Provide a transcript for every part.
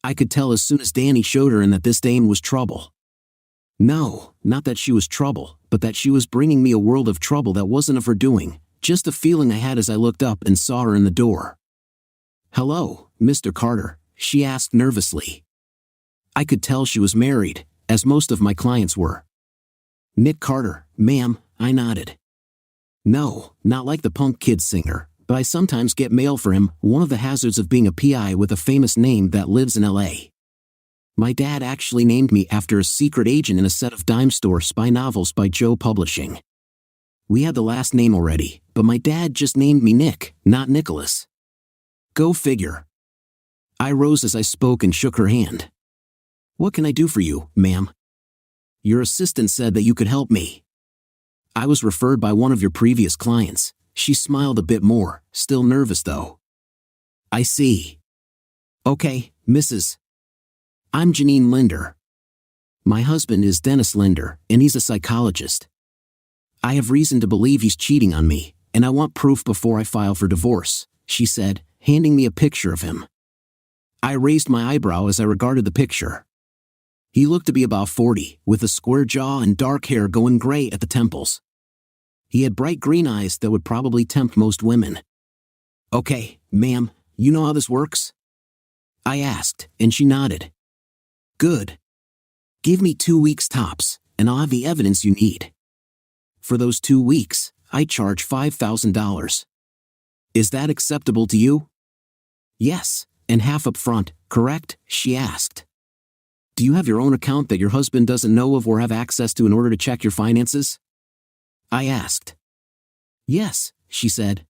I could tell as soon as Danny showed her in that this Dane was trouble. No, not that she was trouble, but that she was bringing me a world of trouble that wasn't of her doing, just a feeling I had as I looked up and saw her in the door. "Hello, Mr. Carter," she asked nervously. I could tell she was married, as most of my clients were. "Nick Carter, ma'am," I nodded. "No, not like the punk kid singer, but I sometimes get mail for him, one of the hazards of being a PI with a famous name that lives in LA. My dad actually named me after a secret agent in a set of dime store spy novels by Joe Publishing. We had the last name already, but my dad just named me Nick, not Nicholas. Go figure." I rose as I spoke and shook her hand. "What can I do for you, ma'am?" "Your assistant said that you could help me." "I was referred by one of your previous clients." She smiled a bit more, still nervous though. "I see. Okay, Mrs. I'm Janine Linder. My husband is Dennis Linder, and he's a psychologist. I have reason to believe he's cheating on me, and I want proof before I file for divorce," she said, handing me a picture of him. I raised my eyebrow as I regarded the picture. He looked to be about 40, with a square jaw and dark hair going gray at the temples. He had bright green eyes that would probably tempt most women. "Okay, ma'am, you know how this works?" I asked, and she nodded. "Good. Give me 2 weeks tops, and I'll have the evidence you need. For those 2 weeks, I charge $5,000. Is that acceptable to you?" "Yes, and half up front, correct?" she asked. "Do you have your own account that your husband doesn't know of or have access to in order to check your finances?" I asked. "Yes," she said.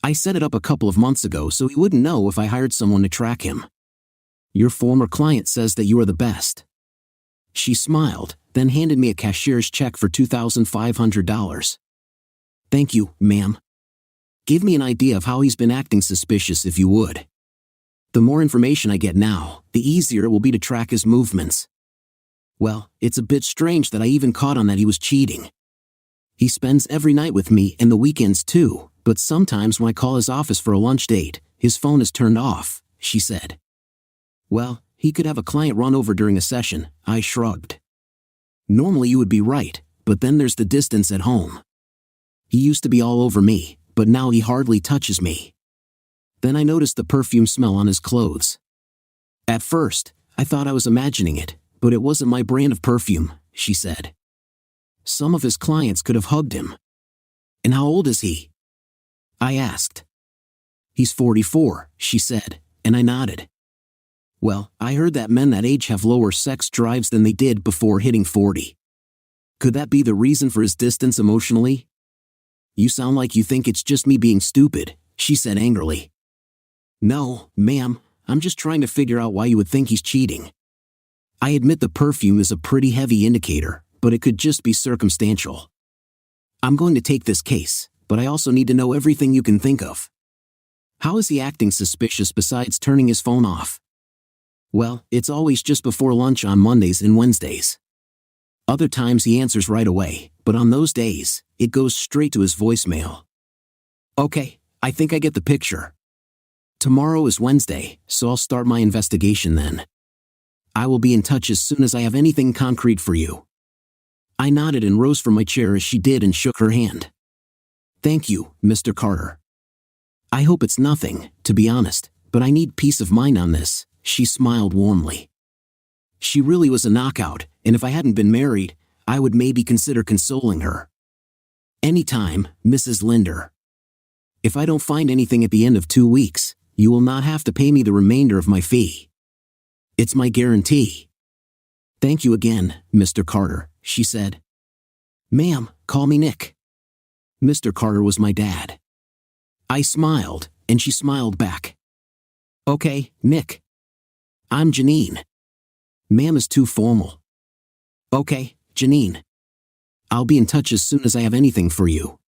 "I set it up a couple of months ago so he wouldn't know if I hired someone to track him. Your former client says that you are the best." She smiled, then handed me a cashier's check for $2,500. "Thank you, ma'am. Give me an idea of how he's been acting suspicious if you would. The more information I get now, the easier it will be to track his movements." "Well, it's a bit strange that I even caught on that he was cheating. He spends every night with me and the weekends too, but sometimes when I call his office for a lunch date, his phone is turned off," she said. "Well, he could have a client run over during a session," I shrugged. "Normally you would be right, but then there's the distance at home. He used to be all over me, but now he hardly touches me." Then I noticed the perfume smell on his clothes. At first, I thought I was imagining it, but it wasn't my brand of perfume, she said. Some of his clients could have hugged him. "And how old is he?" I asked. "He's 44, she said, and I nodded. "Well, I heard that men that age have lower sex drives than they did before hitting 40. Could that be the reason for his distance emotionally?" "You sound like you think it's just me being stupid," she said angrily. "No, ma'am, I'm just trying to figure out why you would think he's cheating. I admit the perfume is a pretty heavy indicator, but it could just be circumstantial. I'm going to take this case, but I also need to know everything you can think of. How is he acting suspicious besides turning his phone off?" "Well, it's always just before lunch on Mondays and Wednesdays. Other times he answers right away, but on those days, it goes straight to his voicemail." "Okay, I think I get the picture. Tomorrow is Wednesday, so I'll start my investigation then. I will be in touch as soon as I have anything concrete for you." I nodded and rose from my chair as she did and shook her hand. "Thank you, Mr. Carter. I hope it's nothing, to be honest, but I need peace of mind on this," she smiled warmly. She really was a knockout, and if I hadn't been married, I would maybe consider consoling her. "Anytime, Mrs. Linder. If I don't find anything at the end of 2 weeks, you will not have to pay me the remainder of my fee. It's my guarantee." "Thank you again, Mr. Carter," she said. "Ma'am, call me Nick." Mr. Carter was my dad. I smiled, and she smiled back. "Okay, Nick. I'm Janine." "Ma'am is too formal." "Okay, Janine. I'll be in touch as soon as I have anything for you.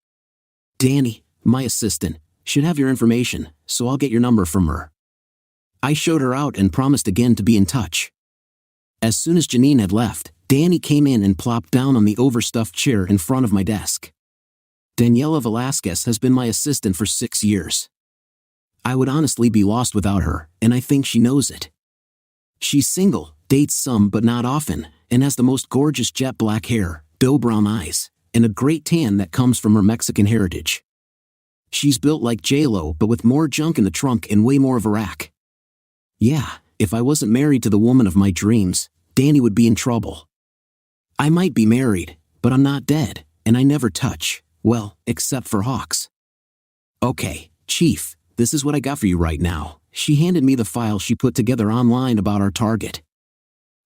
Danny, my assistant, should have your information, so I'll get your number from her." I showed her out and promised again to be in touch. As soon as Janine had left, Danny came in and plopped down on the overstuffed chair in front of my desk. Daniela Velasquez has been my assistant for 6 years. I would honestly be lost without her, and I think she knows it. She's single, dates some but not often, and has the most gorgeous jet black hair, doe brown eyes, and a great tan that comes from her Mexican heritage. She's built like J-Lo but with more junk in the trunk and way more of a rack. Yeah, if I wasn't married to the woman of my dreams, Danny would be in trouble. I might be married, but I'm not dead, and I never touch, well, except for hawks. Okay, Chief, this is what I got for you right now. She handed me the file she put together online about our target.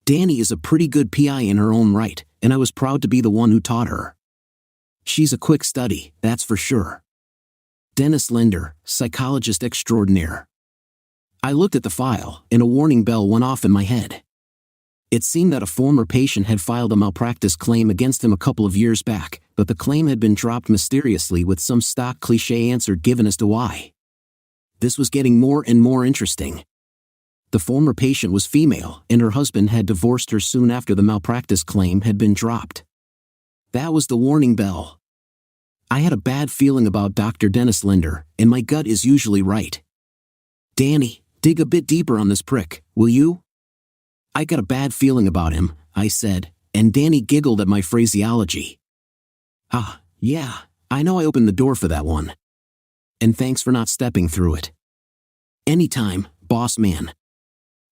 Danny is a pretty good PI in her own right, and I was proud to be the one who taught her. She's a quick study, that's for sure. Dennis Linder, psychologist extraordinaire. I looked at the file, and a warning bell went off in my head. It seemed that a former patient had filed a malpractice claim against him a couple of years back, but the claim had been dropped mysteriously with some stock cliché answer given as to why. This was getting more and more interesting. The former patient was female, and her husband had divorced her soon after the malpractice claim had been dropped. That was the warning bell. I had a bad feeling about Dr. Dennis Linder, and my gut is usually right. Danny, dig a bit deeper on this prick, will you? I got a bad feeling about him, I said, and Danny giggled at my phraseology. Ah, yeah, I know I opened the door for that one. And thanks for not stepping through it. Anytime, boss man.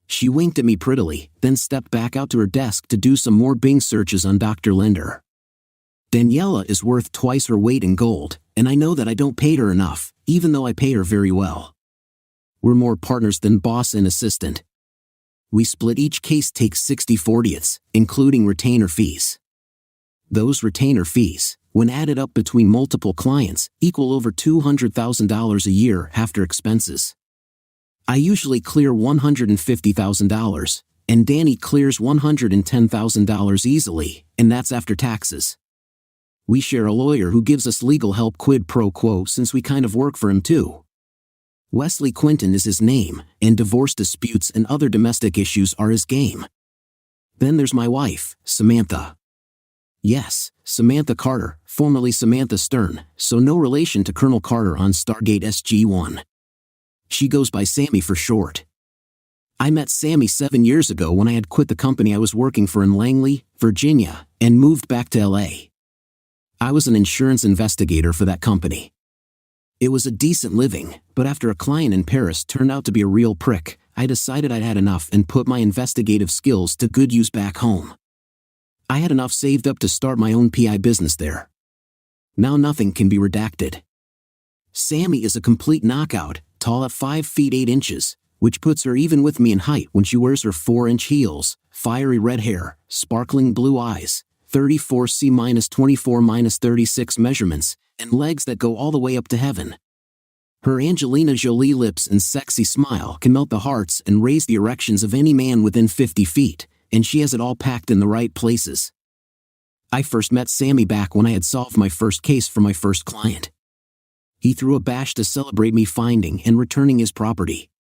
She winked at me prettily, then stepped back out to her desk to do some more Bing searches on Dr. Linder. Daniela is worth twice her weight in gold, and I know that I don't pay her enough, even though I pay her very well. We're more partners than boss and assistant. We split each case takes 60/40ths, including retainer fees. Those retainer fees, when added up between multiple clients, equal over $200,000 a year after expenses. I usually clear $150,000, and Danny clears $110,000 easily, and that's after taxes. We share a lawyer who gives us legal help quid pro quo since we kind of work for him too. Wesley Quinton is his name, and divorce disputes and other domestic issues are his game. Then there's my wife, Samantha. Yes, Samantha Carter, formerly Samantha Stern, so no relation to Colonel Carter on Stargate SG-1. She goes by Sammy for short. I met Sammy 7 years ago when I had quit the company I was working for in Langley, Virginia, and moved back to LA. I was an insurance investigator for that company. It was a decent living, but after a client in Paris turned out to be a real prick, I decided I'd had enough and put my investigative skills to good use back home. I had enough saved up to start my own PI business there. Now nothing can be redacted. Sammy is a complete knockout, tall at 5 feet 8 inches, which puts her even with me in height when she wears her 4-inch heels, fiery red hair, sparkling blue eyes, 34C-24-36 measurements, and legs that go all the way up to heaven. Her Angelina Jolie lips and sexy smile can melt the hearts and raise the erections of any man within 50 feet, and she has it all packed in the right places. I first met Sammy back when I had solved my first case for my first client. He threw a bash to celebrate me finding and returning his property.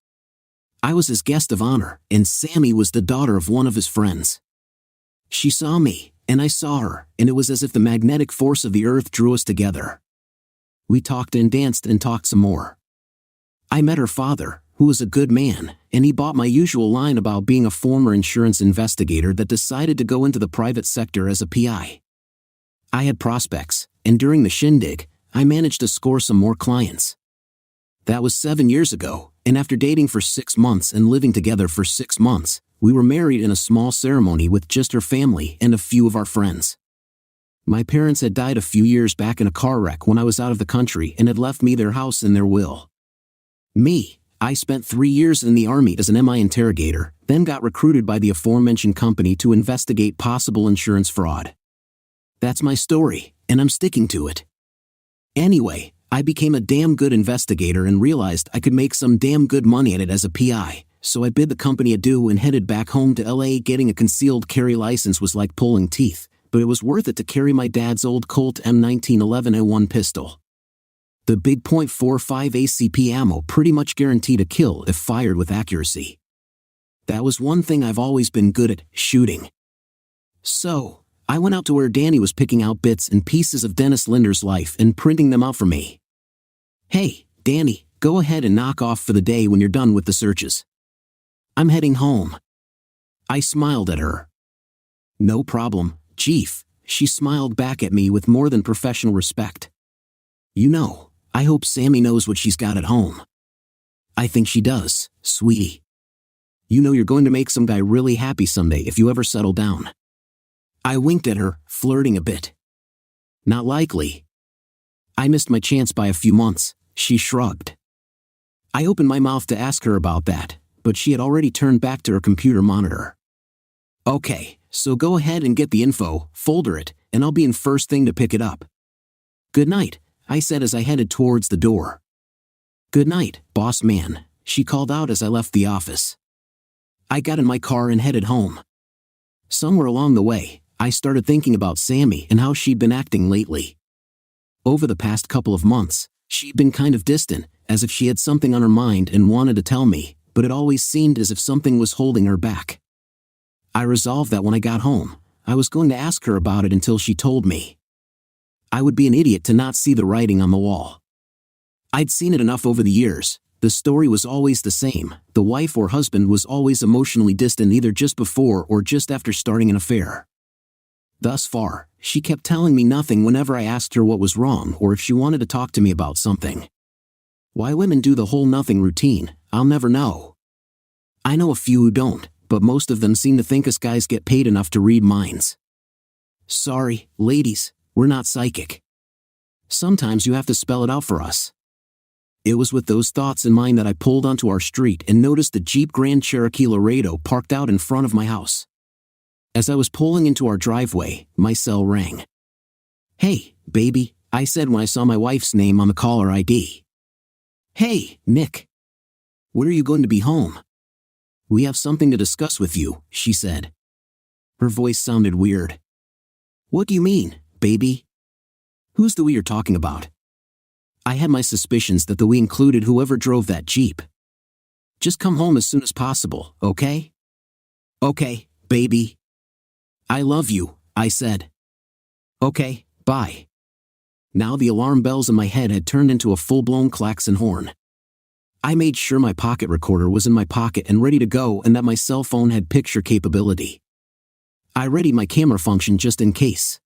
I was his guest of honor, and Sammy was the daughter of one of his friends. She saw me, and I saw her, and it was as if the magnetic force of the earth drew us together. We talked and danced and talked some more. I met her father, who was a good man, and he bought my usual line about being a former insurance investigator that decided to go into the private sector as a PI. I had prospects, and during the shindig, I managed to score some more clients. That was 7 years ago, and after dating for 6 months and living together for 6 months, we were married in a small ceremony with just her family and a few of our friends. My parents had died a few years back in a car wreck when I was out of the country and had left me their house in their will. I spent 3 years in the Army as an MI interrogator, then got recruited by the aforementioned company to investigate possible insurance fraud. That's my story, and I'm sticking to it. Anyway, I became a damn good investigator and realized I could make some damn good money at it as a PI, so I bid the company adieu and headed back home to LA. Getting a concealed carry license was like pulling teeth, but it was worth it to carry my dad's old Colt M1911A1 pistol. The big .45 ACP ammo pretty much guaranteed a kill if fired with accuracy. That was one thing I've always been good at, shooting. So, I went out to where Danny was picking out bits and pieces of Dennis Linder's life and printing them out for me. Hey, Danny, go ahead and knock off for the day when you're done with the searches. I'm heading home. I smiled at her. No problem, Chief, she smiled back at me with more than professional respect. You know, I hope Sammy knows what she's got at home. I think she does, sweetie. You know you're going to make some guy really happy someday if you ever settle down. I winked at her, flirting a bit. Not likely. I missed my chance by a few months, she shrugged. I opened my mouth to ask her about that, but she had already turned back to her computer monitor. Okay, so go ahead and get the info, folder it, and I'll be in first thing to pick it up. Good night, I said as I headed towards the door. Good night, boss man, she called out as I left the office. I got in my car and headed home. Somewhere along the way, I started thinking about Sammy and how she'd been acting lately. Over the past couple of months, she'd been kind of distant, as if she had something on her mind and wanted to tell me, but it always seemed as if something was holding her back. I resolved that when I got home, I was going to ask her about it until she told me. I would be an idiot to not see the writing on the wall. I'd seen it enough over the years. The story was always the same. The wife or husband was always emotionally distant either just before or just after starting an affair. Thus far, she kept telling me nothing whenever I asked her what was wrong or if she wanted to talk to me about something. Why women do the whole nothing routine, I'll never know. I know a few who don't, but most of them seem to think us guys get paid enough to read minds. Sorry, ladies, we're not psychic. Sometimes you have to spell it out for us. It was with those thoughts in mind that I pulled onto our street and noticed the Jeep Grand Cherokee Laredo parked out in front of my house. As I was pulling into our driveway, my cell rang. Hey, baby, I said when I saw my wife's name on the caller ID. Hey, Nick. When are you going to be home? We have something to discuss with you, she said. Her voice sounded weird. What do you mean, baby? Who's the we you're talking about? I had my suspicions that the we included whoever drove that Jeep. Just come home as soon as possible, okay? Okay, baby. I love you, I said. Okay, bye. Now the alarm bells in my head had turned into a full-blown klaxon horn. I made sure my pocket recorder was in my pocket and ready to go and that my cell phone had picture capability. I readied my camera function just in case.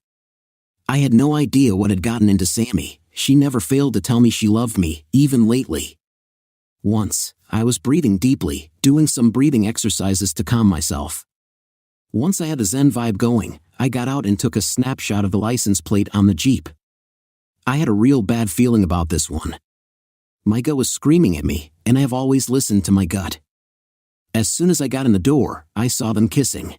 I had no idea what had gotten into Sammy. She never failed to tell me she loved me, even lately. Once, I was breathing deeply, doing some breathing exercises to calm myself. Once I had the Zen vibe going, I got out and took a snapshot of the license plate on the Jeep. I had a real bad feeling about this one. My gut was screaming at me, and I have always listened to my gut. As soon as I got in the door, I saw them kissing.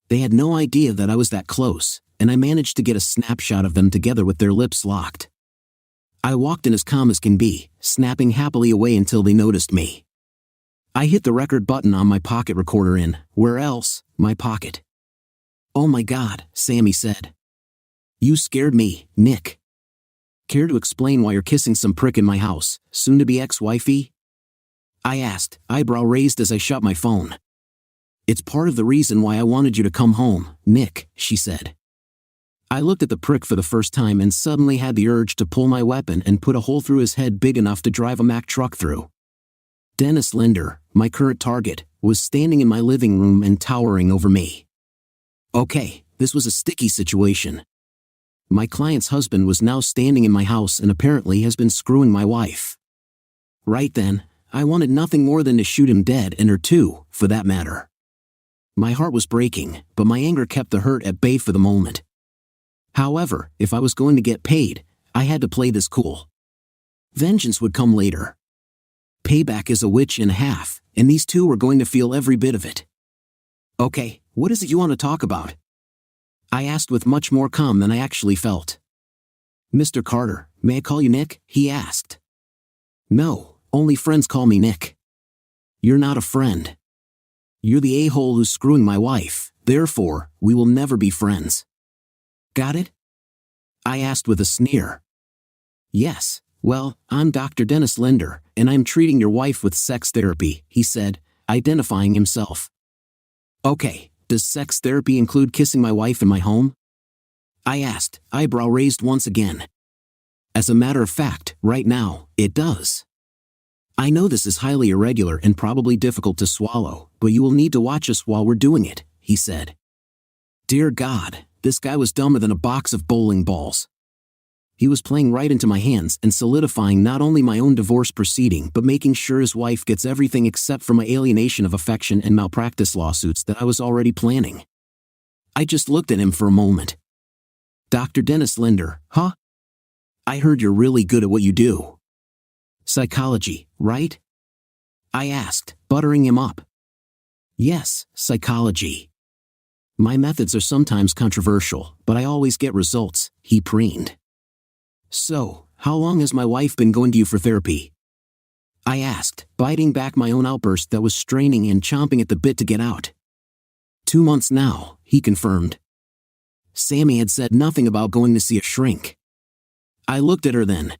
They had no idea that I was that close, and I managed to get a snapshot of them together with their lips locked. I walked in as calm as can be, snapping happily away until they noticed me. I hit the record button on my pocket recorder in, where else, my pocket. Oh my God, Sammy said. You scared me, Nick. Care to explain why you're kissing some prick in my house, soon-to-be ex-wifey? I asked, eyebrow raised as I shut my phone. It's part of the reason why I wanted you to come home, Nick, she said. I looked at the prick for the first time and suddenly had the urge to pull my weapon and put a hole through his head big enough to drive a Mack truck through. Dennis Linder, my current target, was standing in my living room and towering over me. Okay, this was a sticky situation. My client's husband was now standing in my house and apparently has been screwing my wife. Right then, I wanted nothing more than to shoot him dead and her too, for that matter. My heart was breaking, but my anger kept the hurt at bay for the moment. However, if I was going to get paid, I had to play this cool. Vengeance would come later. Payback is a witch and a half, and these two were going to feel every bit of it. Okay, what is it you want to talk about? I asked with much more calm than I actually felt. Mr. Carter, may I call you Nick? He asked. No, only friends call me Nick. You're not a friend. You're the a-hole who's screwing my wife, therefore, we will never be friends. Got it? I asked with a sneer. Yes, well, I'm Dr. Dennis Linder, and I'm treating your wife with sex therapy, he said, identifying himself. Okay, does sex therapy include kissing my wife in my home? I asked, eyebrow raised once again. As a matter of fact, right now, it does. I know this is highly irregular and probably difficult to swallow, but you will need to watch us while we're doing it, he said. Dear God, this guy was dumber than a box of bowling balls. He was playing right into my hands and solidifying not only my own divorce proceeding but making sure his wife gets everything except for my alienation of affection and malpractice lawsuits that I was already planning. I just looked at him for a moment. Dr. Dennis Linder, huh? I heard you're really good at what you do. Psychology, right? I asked, buttering him up. Yes, psychology. My methods are sometimes controversial, but I always get results, he preened. So, how long has my wife been going to you for therapy? I asked, biting back my own outburst that was straining and chomping at the bit to get out. 2 months now, he confirmed. Sammy had said nothing about going to see a shrink. I looked at her then.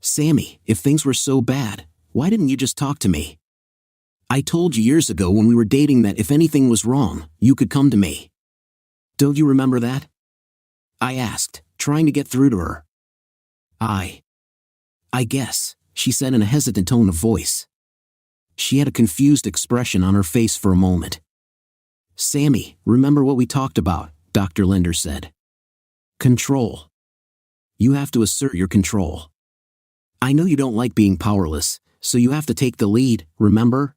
Sammy, if things were so bad, why didn't you just talk to me? I told you years ago when we were dating that if anything was wrong, you could come to me. Don't you remember that? I asked, trying to get through to her. I guess, she said in a hesitant tone of voice. She had a confused expression on her face for a moment. Sammy, remember what we talked about, Dr. Linder said. Control. You have to assert your control. I know you don't like being powerless, so you have to take the lead, remember?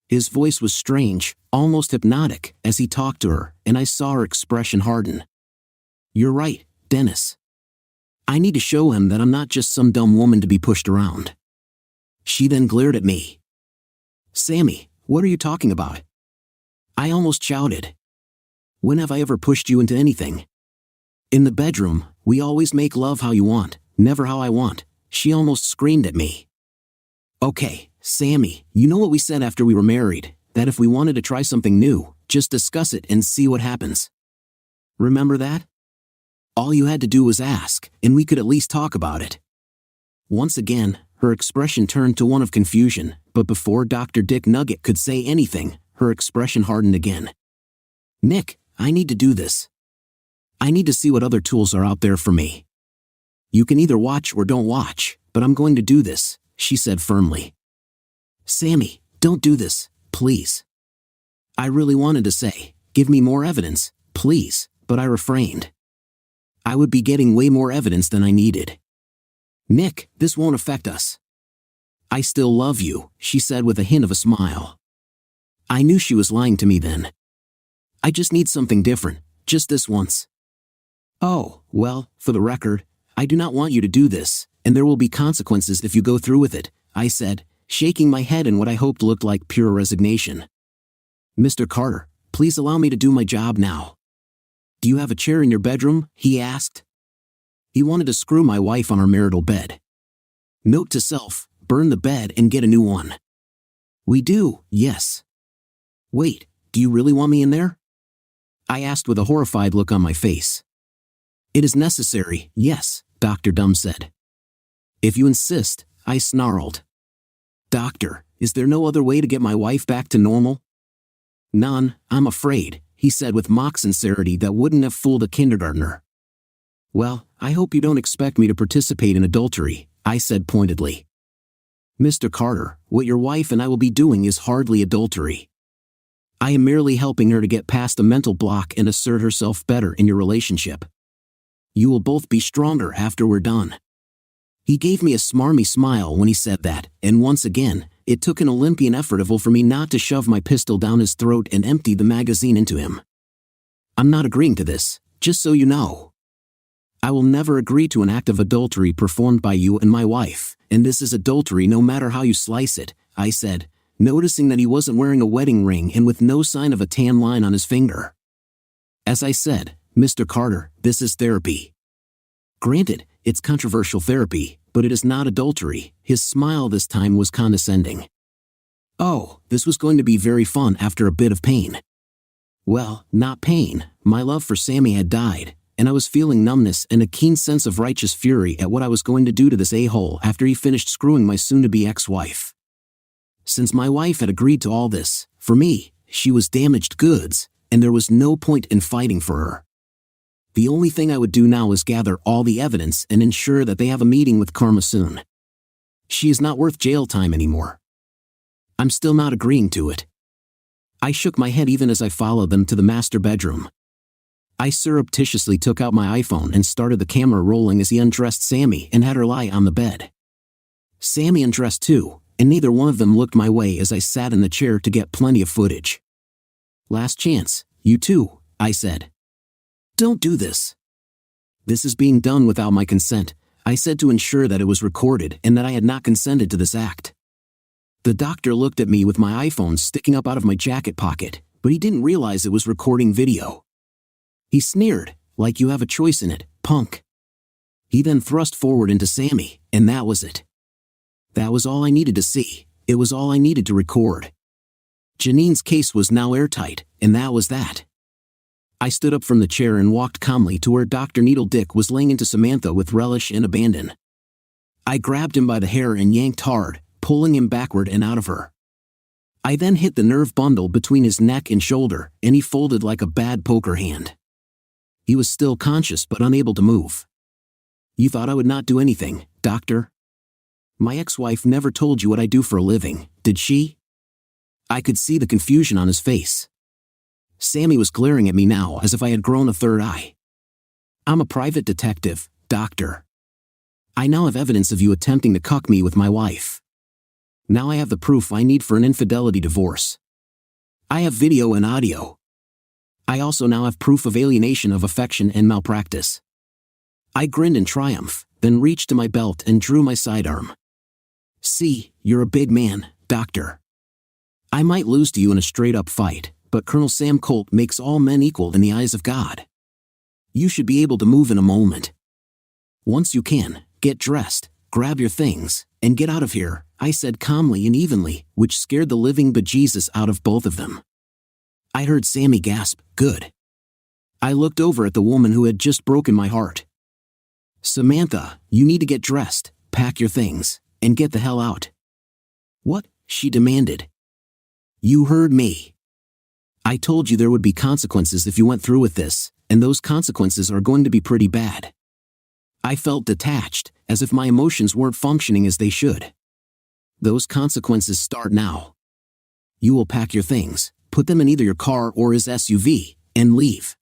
His voice was strange, almost hypnotic, as he talked to her, and I saw her expression harden. You're right, Dennis. I need to show him that I'm not just some dumb woman to be pushed around. She then glared at me. Sammy, what are you talking about? I almost shouted. When have I ever pushed you into anything? In the bedroom, we always make love how you want, never how I want, she almost screamed at me. Okay, Sammy, you know what we said after we were married, that if we wanted to try something new, just discuss it and see what happens. Remember that? All you had to do was ask, and we could at least talk about it. Once again, her expression turned to one of confusion, but before Dr. Dick Nugget could say anything, her expression hardened again. Nick, I need to do this. I need to see what other tools are out there for me. You can either watch or don't watch, but I'm going to do this, she said firmly. Sammy, don't do this, please. I really wanted to say, give me more evidence, please, but I refrained. I would be getting way more evidence than I needed. Nick, this won't affect us. I still love you, she said with a hint of a smile. I knew she was lying to me then. I just need something different, just this once. Oh, well, for the record, I do not want you to do this, and there will be consequences if you go through with it, I said, shaking my head in what I hoped looked like pure resignation. Mr. Carter, please allow me to do my job now. Do you have a chair in your bedroom? He asked. He wanted to screw my wife on our marital bed. Note to self, burn the bed and get a new one. We do, yes. Wait, do you really want me in there? I asked with a horrified look on my face. It is necessary, yes, Dr. Dumb said. If you insist, I snarled. Doctor, is there no other way to get my wife back to normal? None, I'm afraid, he said with mock sincerity that wouldn't have fooled a kindergartner. Well, I hope you don't expect me to participate in adultery, I said pointedly. Mr. Carter, what your wife and I will be doing is hardly adultery. I am merely helping her to get past a mental block and assert herself better in your relationship. You will both be stronger after we're done. He gave me a smarmy smile when he said that, and once again, it took an Olympian effort for me not to shove my pistol down his throat and empty the magazine into him. I'm not agreeing to this, just so you know. I will never agree to an act of adultery performed by you and my wife, and this is adultery no matter how you slice it, I said, noticing that he wasn't wearing a wedding ring and with no sign of a tan line on his finger. As I said, Mr. Carter, this is therapy. Granted, it's controversial therapy, but it is not adultery. His smile this time was condescending. Oh, this was going to be very fun after a bit of pain. Well, not pain, my love for Sammy had died, and I was feeling numbness and a keen sense of righteous fury at what I was going to do to this a-hole after he finished screwing my soon-to-be ex-wife. Since my wife had agreed to all this, for me, she was damaged goods, and there was no point in fighting for her. The only thing I would do now is gather all the evidence and ensure that they have a meeting with Karma soon. She is not worth jail time anymore. I'm still not agreeing to it. I shook my head even as I followed them to the master bedroom. I surreptitiously took out my iPhone and started the camera rolling as he undressed Sammy and had her lie on the bed. Sammy undressed too, and neither one of them looked my way as I sat in the chair to get plenty of footage. Last chance, you two, I said. Don't do this. This is being done without my consent, I said to ensure that it was recorded and that I had not consented to this act. The doctor looked at me with my iPhone sticking up out of my jacket pocket, but he didn't realize it was recording video. He sneered, like you have a choice in it, punk. He then thrust forward into Sammy, and that was it. That was all I needed to see, it was all I needed to record. Janine's case was now airtight, and that was that. I stood up from the chair and walked calmly to where Dr. Needle Dick was laying into Samantha with relish and abandon. I grabbed him by the hair and yanked hard, pulling him backward and out of her. I then hit the nerve bundle between his neck and shoulder, and he folded like a bad poker hand. He was still conscious but unable to move. You thought I would not do anything, doctor? My ex-wife never told you what I do for a living, did she? I could see the confusion on his face. Sammy was glaring at me now as if I had grown a third eye. I'm a private detective, doctor. I now have evidence of you attempting to cuck me with my wife. Now I have the proof I need for an infidelity divorce. I have video and audio. I also now have proof of alienation of affection and malpractice. I grinned in triumph, then reached to my belt and drew my sidearm. See, you're a big man, doctor. I might lose to you in a straight-up fight, but Colonel Sam Colt makes all men equal in the eyes of God. You should be able to move in a moment. Once you can, get dressed, grab your things, and get out of here, I said calmly and evenly, which scared the living bejesus out of both of them. I heard Sammy gasp, good. I looked over at the woman who had just broken my heart. Samantha, you need to get dressed, pack your things, and get the hell out. What? She demanded. You heard me. I told you there would be consequences if you went through with this, and those consequences are going to be pretty bad. I felt detached, as if my emotions weren't functioning as they should. Those consequences start now. You will pack your things, put them in either your car or his SUV, and leave.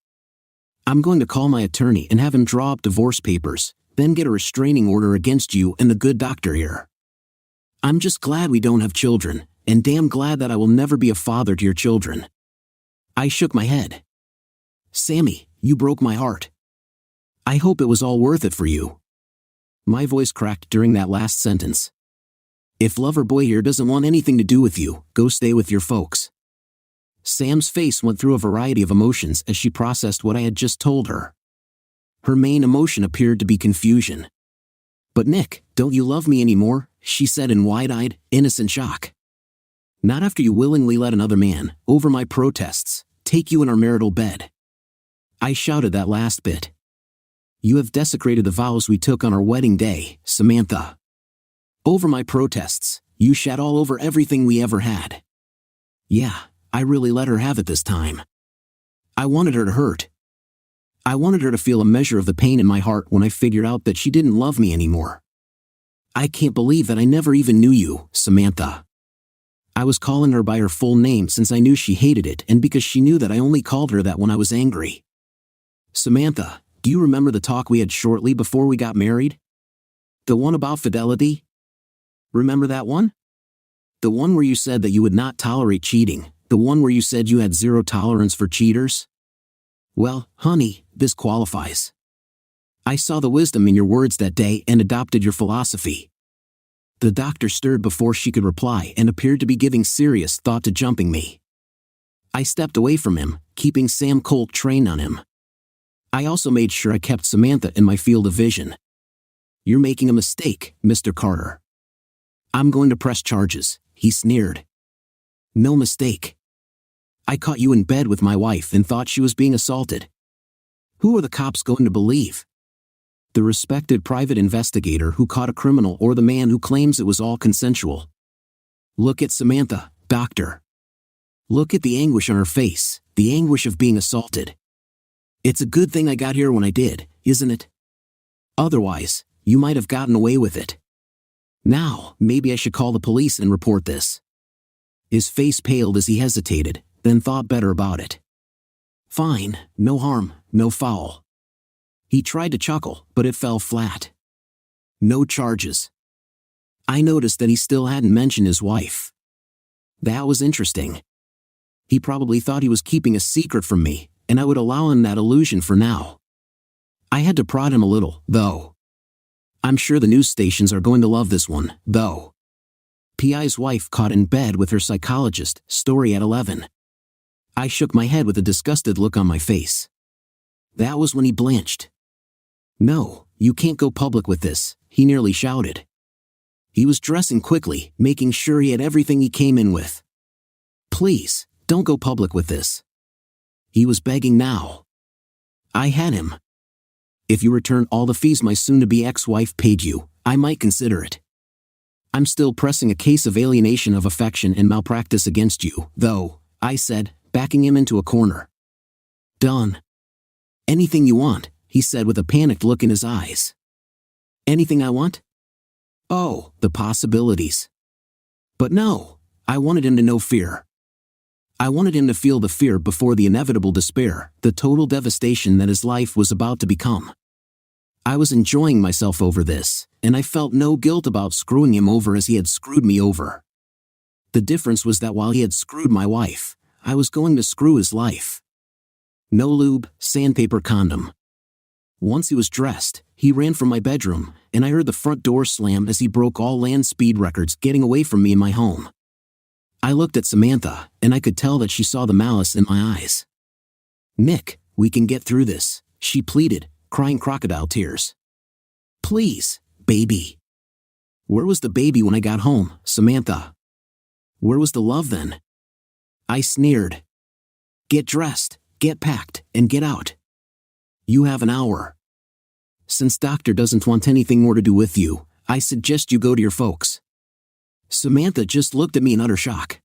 I'm going to call my attorney and have him draw up divorce papers, then get a restraining order against you and the good doctor here. I'm just glad we don't have children, and damn glad that I will never be a father to your children. I shook my head. Sammy, you broke my heart. I hope it was all worth it for you. My voice cracked during that last sentence. If lover boy here doesn't want anything to do with you, go stay with your folks. Sam's face went through a variety of emotions as she processed what I had just told her. Her main emotion appeared to be confusion. But Nick, don't you love me anymore? She said in wide-eyed, innocent shock. Not after you willingly let another man, over my protests, take you in our marital bed. I shouted that last bit. You have desecrated the vows we took on our wedding day, Samantha. Over my protests, you shat all over everything we ever had. Yeah, I really let her have it this time. I wanted her to hurt. I wanted her to feel a measure of the pain in my heart when I figured out that she didn't love me anymore. I can't believe that I never even knew you, Samantha. I was calling her by her full name since I knew she hated it and because she knew that I only called her that when I was angry. Samantha, do you remember the talk we had shortly before we got married? The one about fidelity? Remember that one? The one where you said that you would not tolerate cheating, the one where you said you had zero tolerance for cheaters? Well, honey, this qualifies. I saw the wisdom in your words that day and adopted your philosophy. The doctor stirred before she could reply and appeared to be giving serious thought to jumping me. I stepped away from him, keeping Sam Colt trained on him. I also made sure I kept Samantha in my field of vision. You're making a mistake, Mr. Carter. I'm going to press charges, he sneered. No mistake. I caught you in bed with my wife and thought she was being assaulted. Who are the cops going to believe? The respected private investigator who caught a criminal or the man who claims it was all consensual? Look at Samantha, doctor. Look at the anguish on her face, the anguish of being assaulted. It's a good thing I got here when I did, isn't it? Otherwise, you might have gotten away with it. Now, maybe I should call the police and report this. His face paled as he hesitated, then thought better about it. Fine, no harm, no foul. He tried to chuckle, but it fell flat. No charges. I noticed that he still hadn't mentioned his wife. That was interesting. He probably thought he was keeping a secret from me, and I would allow him that illusion for now. I had to prod him a little, though. I'm sure the news stations are going to love this one, though. P.I.'s wife caught in bed with her psychologist, story at 11. I shook my head with a disgusted look on my face. That was when he blanched. No, you can't go public with this, he nearly shouted. He was dressing quickly, making sure he had everything he came in with. Please, don't go public with this. He was begging now. I had him. If you return all the fees my soon-to-be ex-wife paid you, I might consider it. I'm still pressing a case of alienation of affection and malpractice against you, though, I said, backing him into a corner. Done. Anything you want, he said with a panicked look in his eyes. Anything I want? Oh, the possibilities. But no, I wanted him to know fear. I wanted him to feel the fear before the inevitable despair, the total devastation that his life was about to become. I was enjoying myself over this, and I felt no guilt about screwing him over as he had screwed me over. The difference was that while he had screwed my wife, I was going to screw his life. No lube, sandpaper condom. Once he was dressed, he ran from my bedroom, and I heard the front door slam as he broke all land speed records getting away from me in my home. I looked at Samantha, and I could tell that she saw the malice in my eyes. Nick, we can get through this, she pleaded, crying crocodile tears. Please, baby. Where was the baby when I got home, Samantha? Where was the love then? I sneered. Get dressed, get packed, and get out. You have an hour. Since Doctor doesn't want anything more to do with you, I suggest you go to your folks. Samantha just looked at me in utter shock.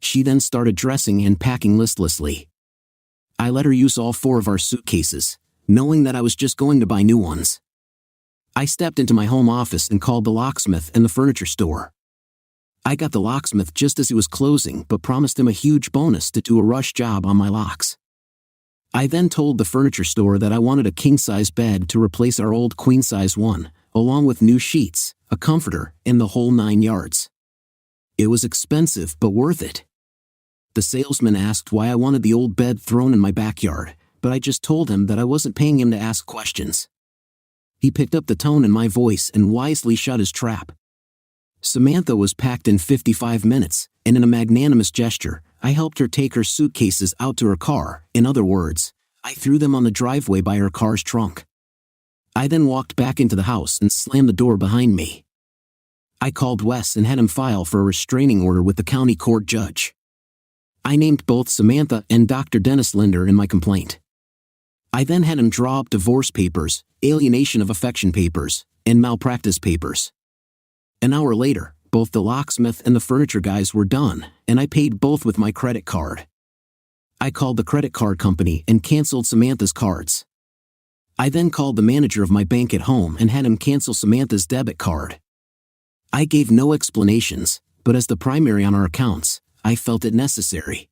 She then started dressing and packing listlessly. I let her use all 4 of our suitcases, knowing that I was just going to buy new ones. I stepped into my home office and called the locksmith and the furniture store. I got the locksmith just as he was closing but promised him a huge bonus to do a rush job on my locks. I then told the furniture store that I wanted a king-size bed to replace our old queen-size one, along with new sheets, a comforter, and the whole 9 yards. It was expensive but worth it. The salesman asked why I wanted the old bed thrown in my backyard, but I just told him that I wasn't paying him to ask questions. He picked up the tone in my voice and wisely shut his trap. Samantha was packed in 55 minutes, and in a magnanimous gesture, I helped her take her suitcases out to her car. In other words, I threw them on the driveway by her car's trunk. I then walked back into the house and slammed the door behind me. I called Wes and had him file for a restraining order with the county court judge. I named both Samantha and Dr. Dennis Linder in my complaint. I then had him draw up divorce papers, alienation of affection papers, and malpractice papers. An hour later, both the locksmith and the furniture guys were done, and I paid both with my credit card. I called the credit card company and canceled Samantha's cards. I then called the manager of my bank at home and had him cancel Samantha's debit card. I gave no explanations, but as the primary on our accounts, I felt it necessary.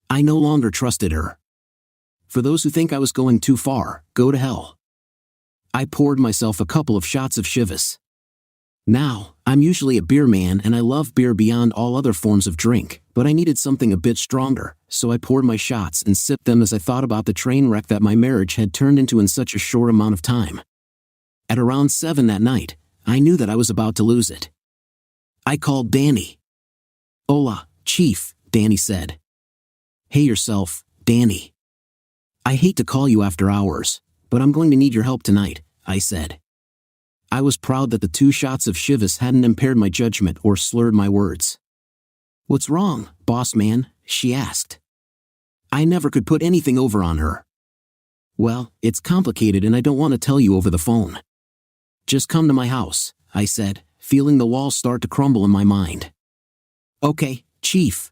I no longer trusted her. For those who think I was going too far, go to hell. I poured myself a couple of shots of Chivas. Now, I'm usually a beer man and I love beer beyond all other forms of drink, but I needed something a bit stronger, so I poured my shots and sipped them as I thought about the train wreck that my marriage had turned into in such a short amount of time. At around 7 that night, I knew that I was about to lose it. I called Danny. Hola, Chief, Danny said. Hey yourself, Danny. I hate to call you after hours, but I'm going to need your help tonight, I said. I was proud that the 2 shots of Chivas hadn't impaired my judgment or slurred my words. What's wrong, boss man? She asked. I never could put anything over on her. Well, it's complicated and I don't want to tell you over the phone. Just come to my house, I said, feeling the walls start to crumble in my mind. Okay, Chief.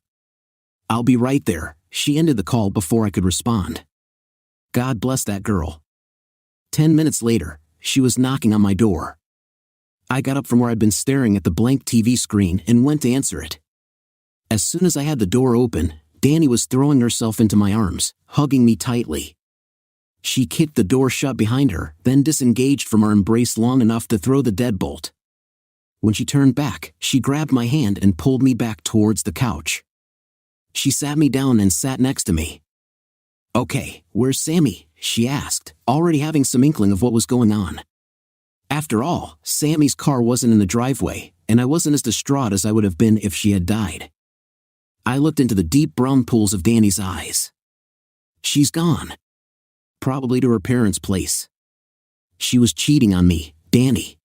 I'll be right there, she ended the call before I could respond. God bless that girl. 10 minutes later, she was knocking on my door. I got up from where I'd been staring at the blank TV screen and went to answer it. As soon as I had the door open, Danny was throwing herself into my arms, hugging me tightly. She kicked the door shut behind her, then disengaged from our embrace long enough to throw the deadbolt. When she turned back, she grabbed my hand and pulled me back towards the couch. She sat me down and sat next to me. "Okay, where's Sammy?" she asked, already having some inkling of what was going on. After all, Sammy's car wasn't in the driveway, and I wasn't as distraught as I would have been if she had died. I looked into the deep brown pools of Danny's eyes. "She's gone. Probably to her parents' place. She was cheating on me, Danny."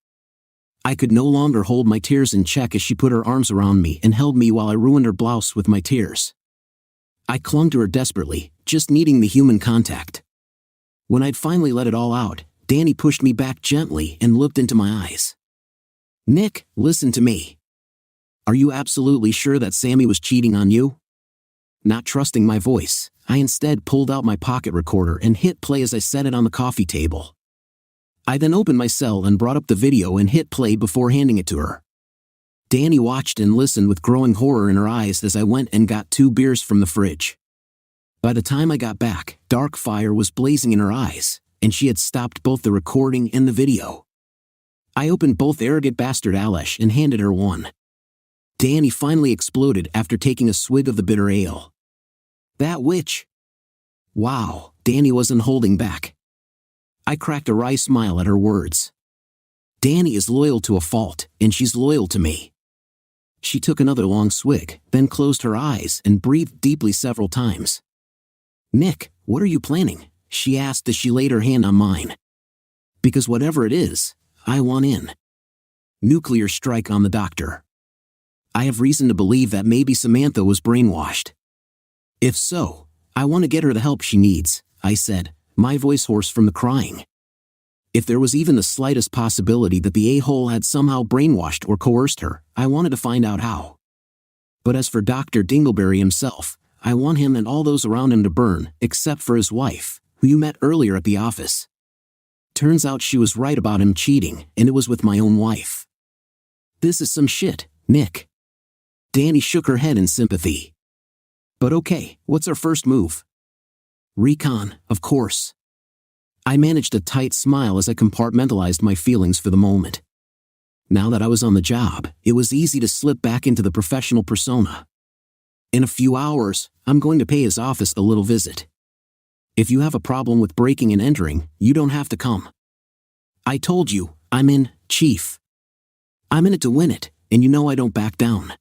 I could no longer hold my tears in check as she put her arms around me and held me while I ruined her blouse with my tears. I clung to her desperately, just needing the human contact. When I'd finally let it all out, Danny pushed me back gently and looked into my eyes. "Nick, listen to me. Are you absolutely sure that Sammy was cheating on you?" Not trusting my voice, I instead pulled out my pocket recorder and hit play as I set it on the coffee table. I then opened my cell and brought up the video and hit play before handing it to her. Danny watched and listened with growing horror in her eyes as I went and got 2 beers from the fridge. By the time I got back, dark fire was blazing in her eyes, and she had stopped both the recording and the video. I opened both arrogant bastard Alesh and handed her one. Danny finally exploded after taking a swig of the bitter ale. "That witch." Wow, Danny wasn't holding back. I cracked a wry smile at her words. Danny is loyal to a fault, and she's loyal to me. She took another long swig, then closed her eyes and breathed deeply several times. "Nick, what are you planning?" she asked as she laid her hand on mine. "Because whatever it is, I want in. Nuclear strike on the doctor. I have reason to believe that maybe Samantha was brainwashed. If so, I want to get her the help she needs," I said, my voice hoarse from the crying. If there was even the slightest possibility that the a-hole had somehow brainwashed or coerced her, I wanted to find out how. But as for Dr. Dingleberry himself, I want him and all those around him to burn, except for his wife, who you met earlier at the office. Turns out she was right about him cheating, and it was with my own wife. "This is some shit, Nick." Danny shook her head in sympathy. "But okay, what's our first move?" "Recon, of course." I managed a tight smile as I compartmentalized my feelings for the moment. Now that I was on the job, it was easy to slip back into the professional persona. "In a few hours, I'm going to pay his office a little visit. If you have a problem with breaking and entering, you don't have to come. I told you, I'm in, Chief. I'm in it to win it, and you know I don't back down."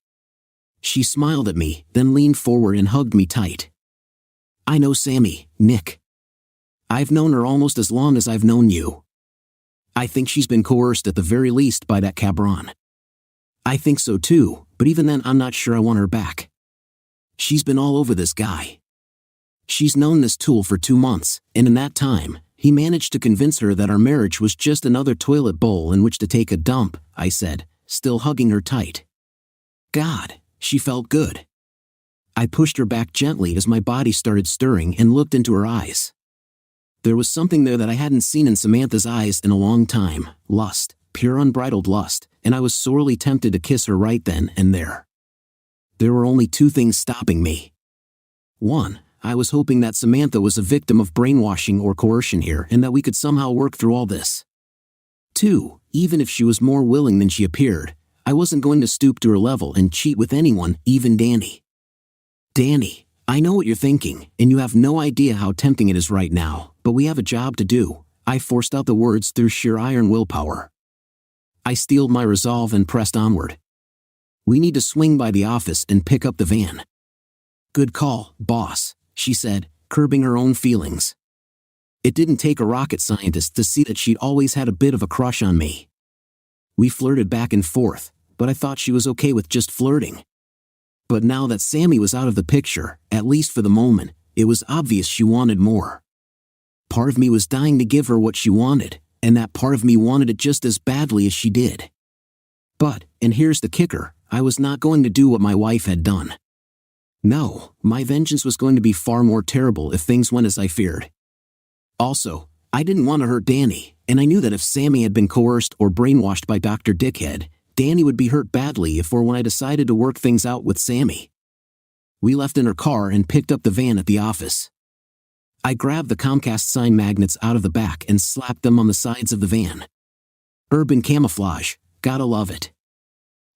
She smiled at me, then leaned forward and hugged me tight. "I know Sammy, Nick. I've known her almost as long as I've known you. I think she's been coerced at the very least by that cabron. I think so too, but even then I'm not sure I want her back. She's been all over this guy. She's known this tool for 2 months, and in that time, he managed to convince her that our marriage was just another toilet bowl in which to take a dump," I said, still hugging her tight. God, she felt good. I pushed her back gently as my body started stirring and looked into her eyes. There was something there that I hadn't seen in Samantha's eyes in a long time, lust, pure unbridled lust, and I was sorely tempted to kiss her right then and there. There were only 2 things stopping me. 1, I was hoping that Samantha was a victim of brainwashing or coercion here and that we could somehow work through all this. 2, even if she was more willing than she appeared, I wasn't going to stoop to her level and cheat with anyone, even Danny. "Danny, I know what you're thinking, and you have no idea how tempting it is right now, but we have a job to do," I forced out the words through sheer iron willpower. I steeled my resolve and pressed onward. "We need to swing by the office and pick up the van." "Good call, boss," she said, curbing her own feelings. It didn't take a rocket scientist to see that she'd always had a bit of a crush on me. We flirted back and forth, but I thought she was okay with just flirting. But now that Sammy was out of the picture, at least for the moment, it was obvious she wanted more. Part of me was dying to give her what she wanted, and that part of me wanted it just as badly as she did. But, and here's the kicker, I was not going to do what my wife had done. No, my vengeance was going to be far more terrible if things went as I feared. Also, I didn't want to hurt Danny, And I knew that if Sammy had been coerced or brainwashed by Dr. Dickhead, Danny would be hurt badly if or when I decided to work things out with Sammy. We left in her car and picked up the van at the office. I grabbed the Comcast sign magnets out of the back and slapped them on the sides of the van. Urban camouflage, gotta love it.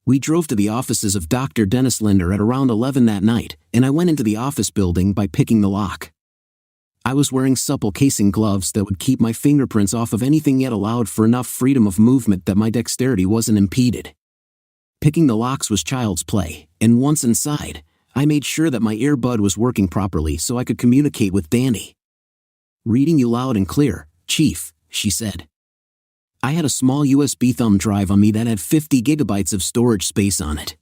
We drove to the offices of Dr. Dennis Linder at around 11 that night, and I went into the office building by picking the lock. I was wearing supple casing gloves that would keep my fingerprints off of anything yet allowed for enough freedom of movement that my dexterity wasn't impeded. Picking the locks was child's play, and once inside, I made sure that my earbud was working properly so I could communicate with Danny. "Reading you loud and clear, Chief," she said. I had a small USB thumb drive on me that had 50 gigabytes of storage space on it.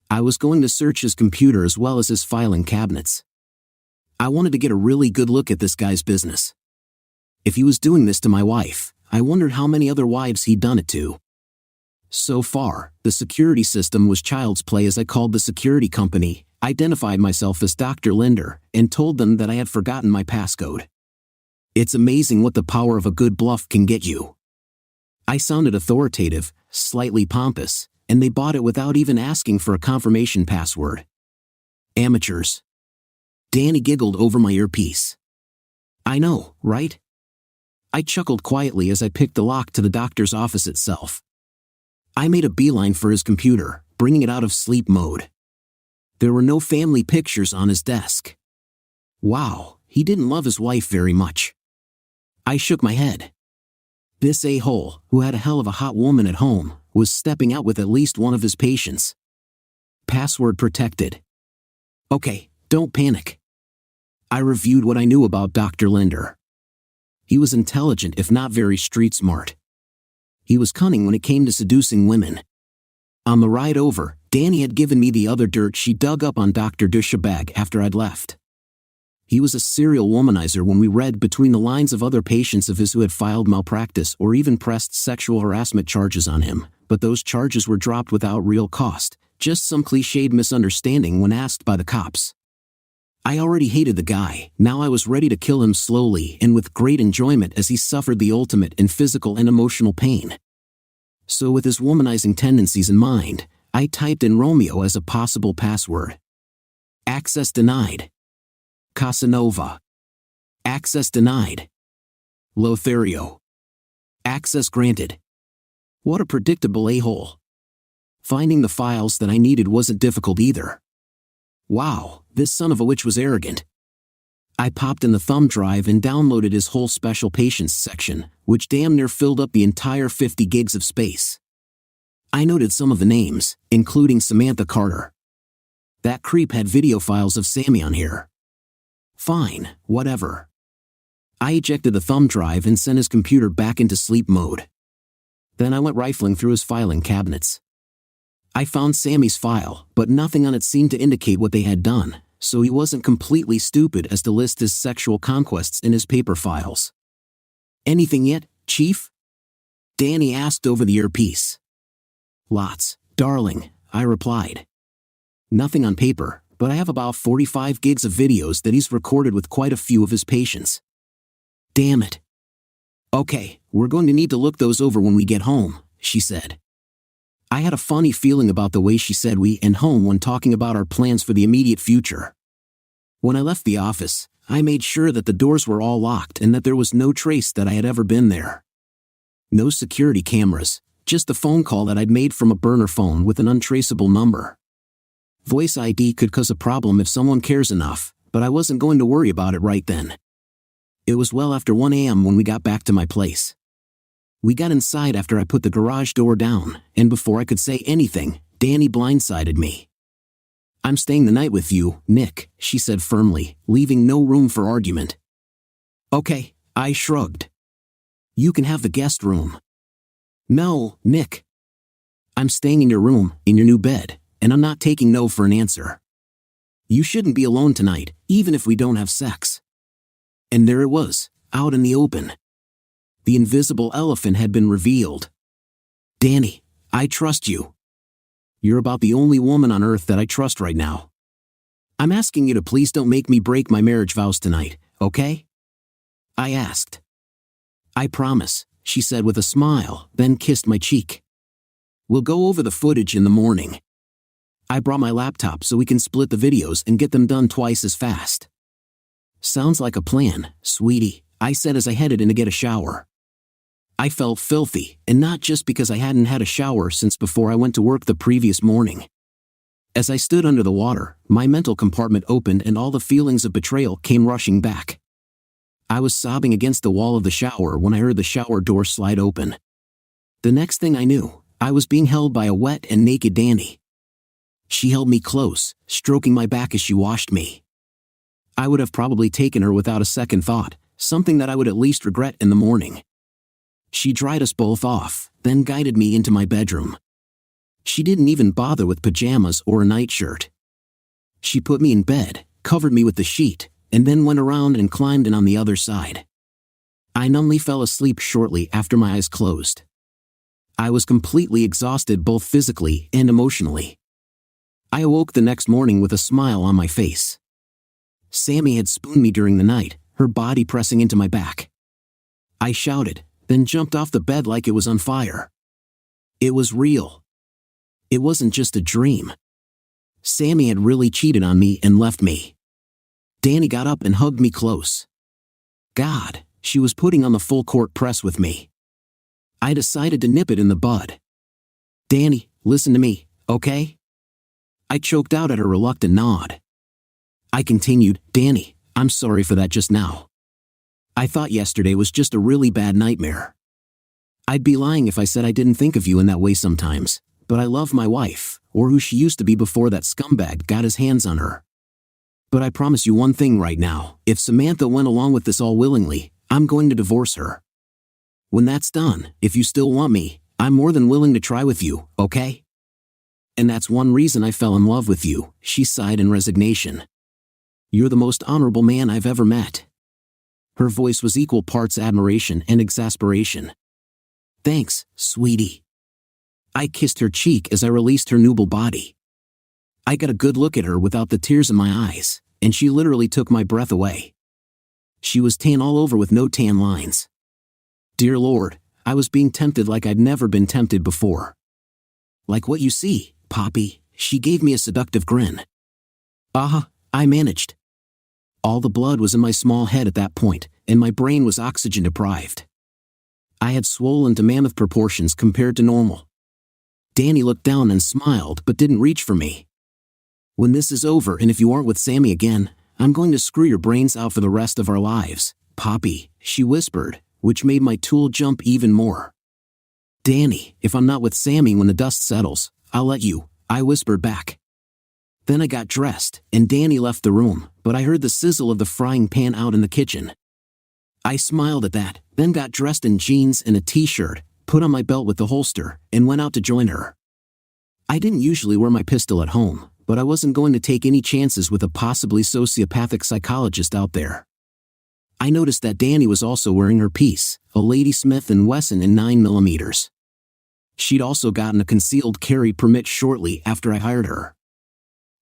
I was going to search his computer as well as his filing cabinets. I wanted to get a really good look at this guy's business. If he was doing this to my wife, I wondered how many other wives he'd done it to. So far, the security system was child's play as I called the security company, identified myself as Dr. Linder, and told them that I had forgotten my passcode. It's amazing what the power of a good bluff can get you. I sounded authoritative, slightly pompous, and they bought it without even asking for a confirmation password. Amateurs. Danny giggled over my earpiece. I know, right? I chuckled quietly as I picked the lock to the doctor's office itself. I made a beeline for his computer, bringing it out of sleep mode. There were no family pictures on his desk. Wow, he didn't love his wife very much. I shook my head. This a-hole, who had a hell of a hot woman at home, was stepping out with at least one of his patients. Password protected. Okay, don't panic. I reviewed what I knew about Dr. Linder. He was intelligent if not very street smart. He was cunning when it came to seducing women. On the ride over, Danny had given me the other dirt she dug up on Dr. Dushabag after I'd left. He was a serial womanizer when we read between the lines of other patients of his who had filed malpractice or even pressed sexual harassment charges on him, but those charges were dropped without real cost, just some cliched misunderstanding when asked by the cops. I already hated the guy, now I was ready to kill him slowly and with great enjoyment as he suffered the ultimate in physical and emotional pain. So with his womanizing tendencies in mind, I typed in Romeo as a possible password. Access denied. Casanova. Access denied. Lothario. Access granted. What a predictable a-hole. Finding the files that I needed wasn't difficult either. Wow, this son of a witch was arrogant. I popped in the thumb drive and downloaded his whole special patients section, which damn near filled up the entire 50 gigs of space. I noted some of the names, including Samantha Carter. That creep had video files of Sammy on here. Fine, whatever. I ejected the thumb drive and sent his computer back into sleep mode. Then I went rifling through his filing cabinets. I found Sammy's file, but nothing on it seemed to indicate what they had done, so he wasn't completely stupid as to list his sexual conquests in his paper files. Anything yet, Chief? Danny asked over the earpiece. Lots, darling, I replied. Nothing on paper, but I have about 45 gigs of videos that he's recorded with quite a few of his patients. Damn it. Okay, we're going to need to look those over when we get home, she said. I had a funny feeling about the way she said we and home when talking about our plans for the immediate future. When I left the office, I made sure that the doors were all locked and that there was no trace that I had ever been there. No security cameras, just the phone call that I'd made from a burner phone with an untraceable number. Voice ID could cause a problem if someone cares enough, but I wasn't going to worry about it right then. It was well after 1 a.m. when we got back to my place. We got inside after I put the garage door down, and before I could say anything, Danny blindsided me. I'm staying the night with you, Nick, she said firmly, leaving no room for argument. Okay, I shrugged. You can have the guest room. No, Nick. I'm staying in your room, in your new bed, and I'm not taking no for an answer. You shouldn't be alone tonight, even if we don't have sex. And there it was, out in the open. The invisible elephant had been revealed. Danny, I trust you. You're about the only woman on earth that I trust right now. I'm asking you to please don't make me break my marriage vows tonight, okay? I asked. I promise, she said with a smile, then kissed my cheek. We'll go over the footage in the morning. I brought my laptop so we can split the videos and get them done twice as fast. Sounds like a plan, sweetie, I said as I headed in to get a shower. I felt filthy, and not just because I hadn't had a shower since before I went to work the previous morning. As I stood under the water, my mental compartment opened and all the feelings of betrayal came rushing back. I was sobbing against the wall of the shower when I heard the shower door slide open. The next thing I knew, I was being held by a wet and naked Danny. She held me close, stroking my back as she washed me. I would have probably taken her without a second thought, something that I would at least regret in the morning. She dried us both off, then guided me into my bedroom. She didn't even bother with pajamas or a nightshirt. She put me in bed, covered me with the sheet, and then went around and climbed in on the other side. I numbly fell asleep shortly after my eyes closed. I was completely exhausted both physically and emotionally. I awoke the next morning with a smile on my face. Sammy had spooned me during the night, her body pressing into my back. I shouted, then jumped off the bed like it was on fire. It was real. It wasn't just a dream. Sammy had really cheated on me and left me. Danny got up and hugged me close. God, she was putting on the full court press with me. I decided to nip it in the bud. Danny, listen to me, okay? I choked out at her reluctant nod. I continued, Danny, I'm sorry for that just now. I thought yesterday was just a really bad nightmare. I'd be lying if I said I didn't think of you in that way sometimes, but I love my wife, or who she used to be before that scumbag got his hands on her. But I promise you one thing right now, if Samantha went along with this all willingly, I'm going to divorce her. When that's done, if you still want me, I'm more than willing to try with you, okay? And that's one reason I fell in love with you, she sighed in resignation. You're the most honorable man I've ever met. Her voice was equal parts admiration and exasperation. Thanks, sweetie. I kissed her cheek as I released her nubile body. I got a good look at her without the tears in my eyes, and she literally took my breath away. She was tan all over with no tan lines. Dear Lord, I was being tempted like I'd never been tempted before. Like what you see, Poppy, she gave me a seductive grin. I managed. All the blood was in my small head at that point, and my brain was oxygen deprived. I had swollen to mammoth proportions compared to normal. Danny looked down and smiled but didn't reach for me. When this is over and if you aren't with Sammy again, I'm going to screw your brains out for the rest of our lives, Poppy, she whispered, which made my tool jump even more. Danny, if I'm not with Sammy when the dust settles, I'll let you, I whispered back. Then I got dressed, and Danny left the room, but I heard the sizzle of the frying pan out in the kitchen. I smiled at that, then got dressed in jeans and a t-shirt, put on my belt with the holster, and went out to join her. I didn't usually wear my pistol at home, but I wasn't going to take any chances with a possibly sociopathic psychologist out there. I noticed that Danny was also wearing her piece, a Lady Smith & Wesson in 9mm. She'd also gotten a concealed carry permit shortly after I hired her.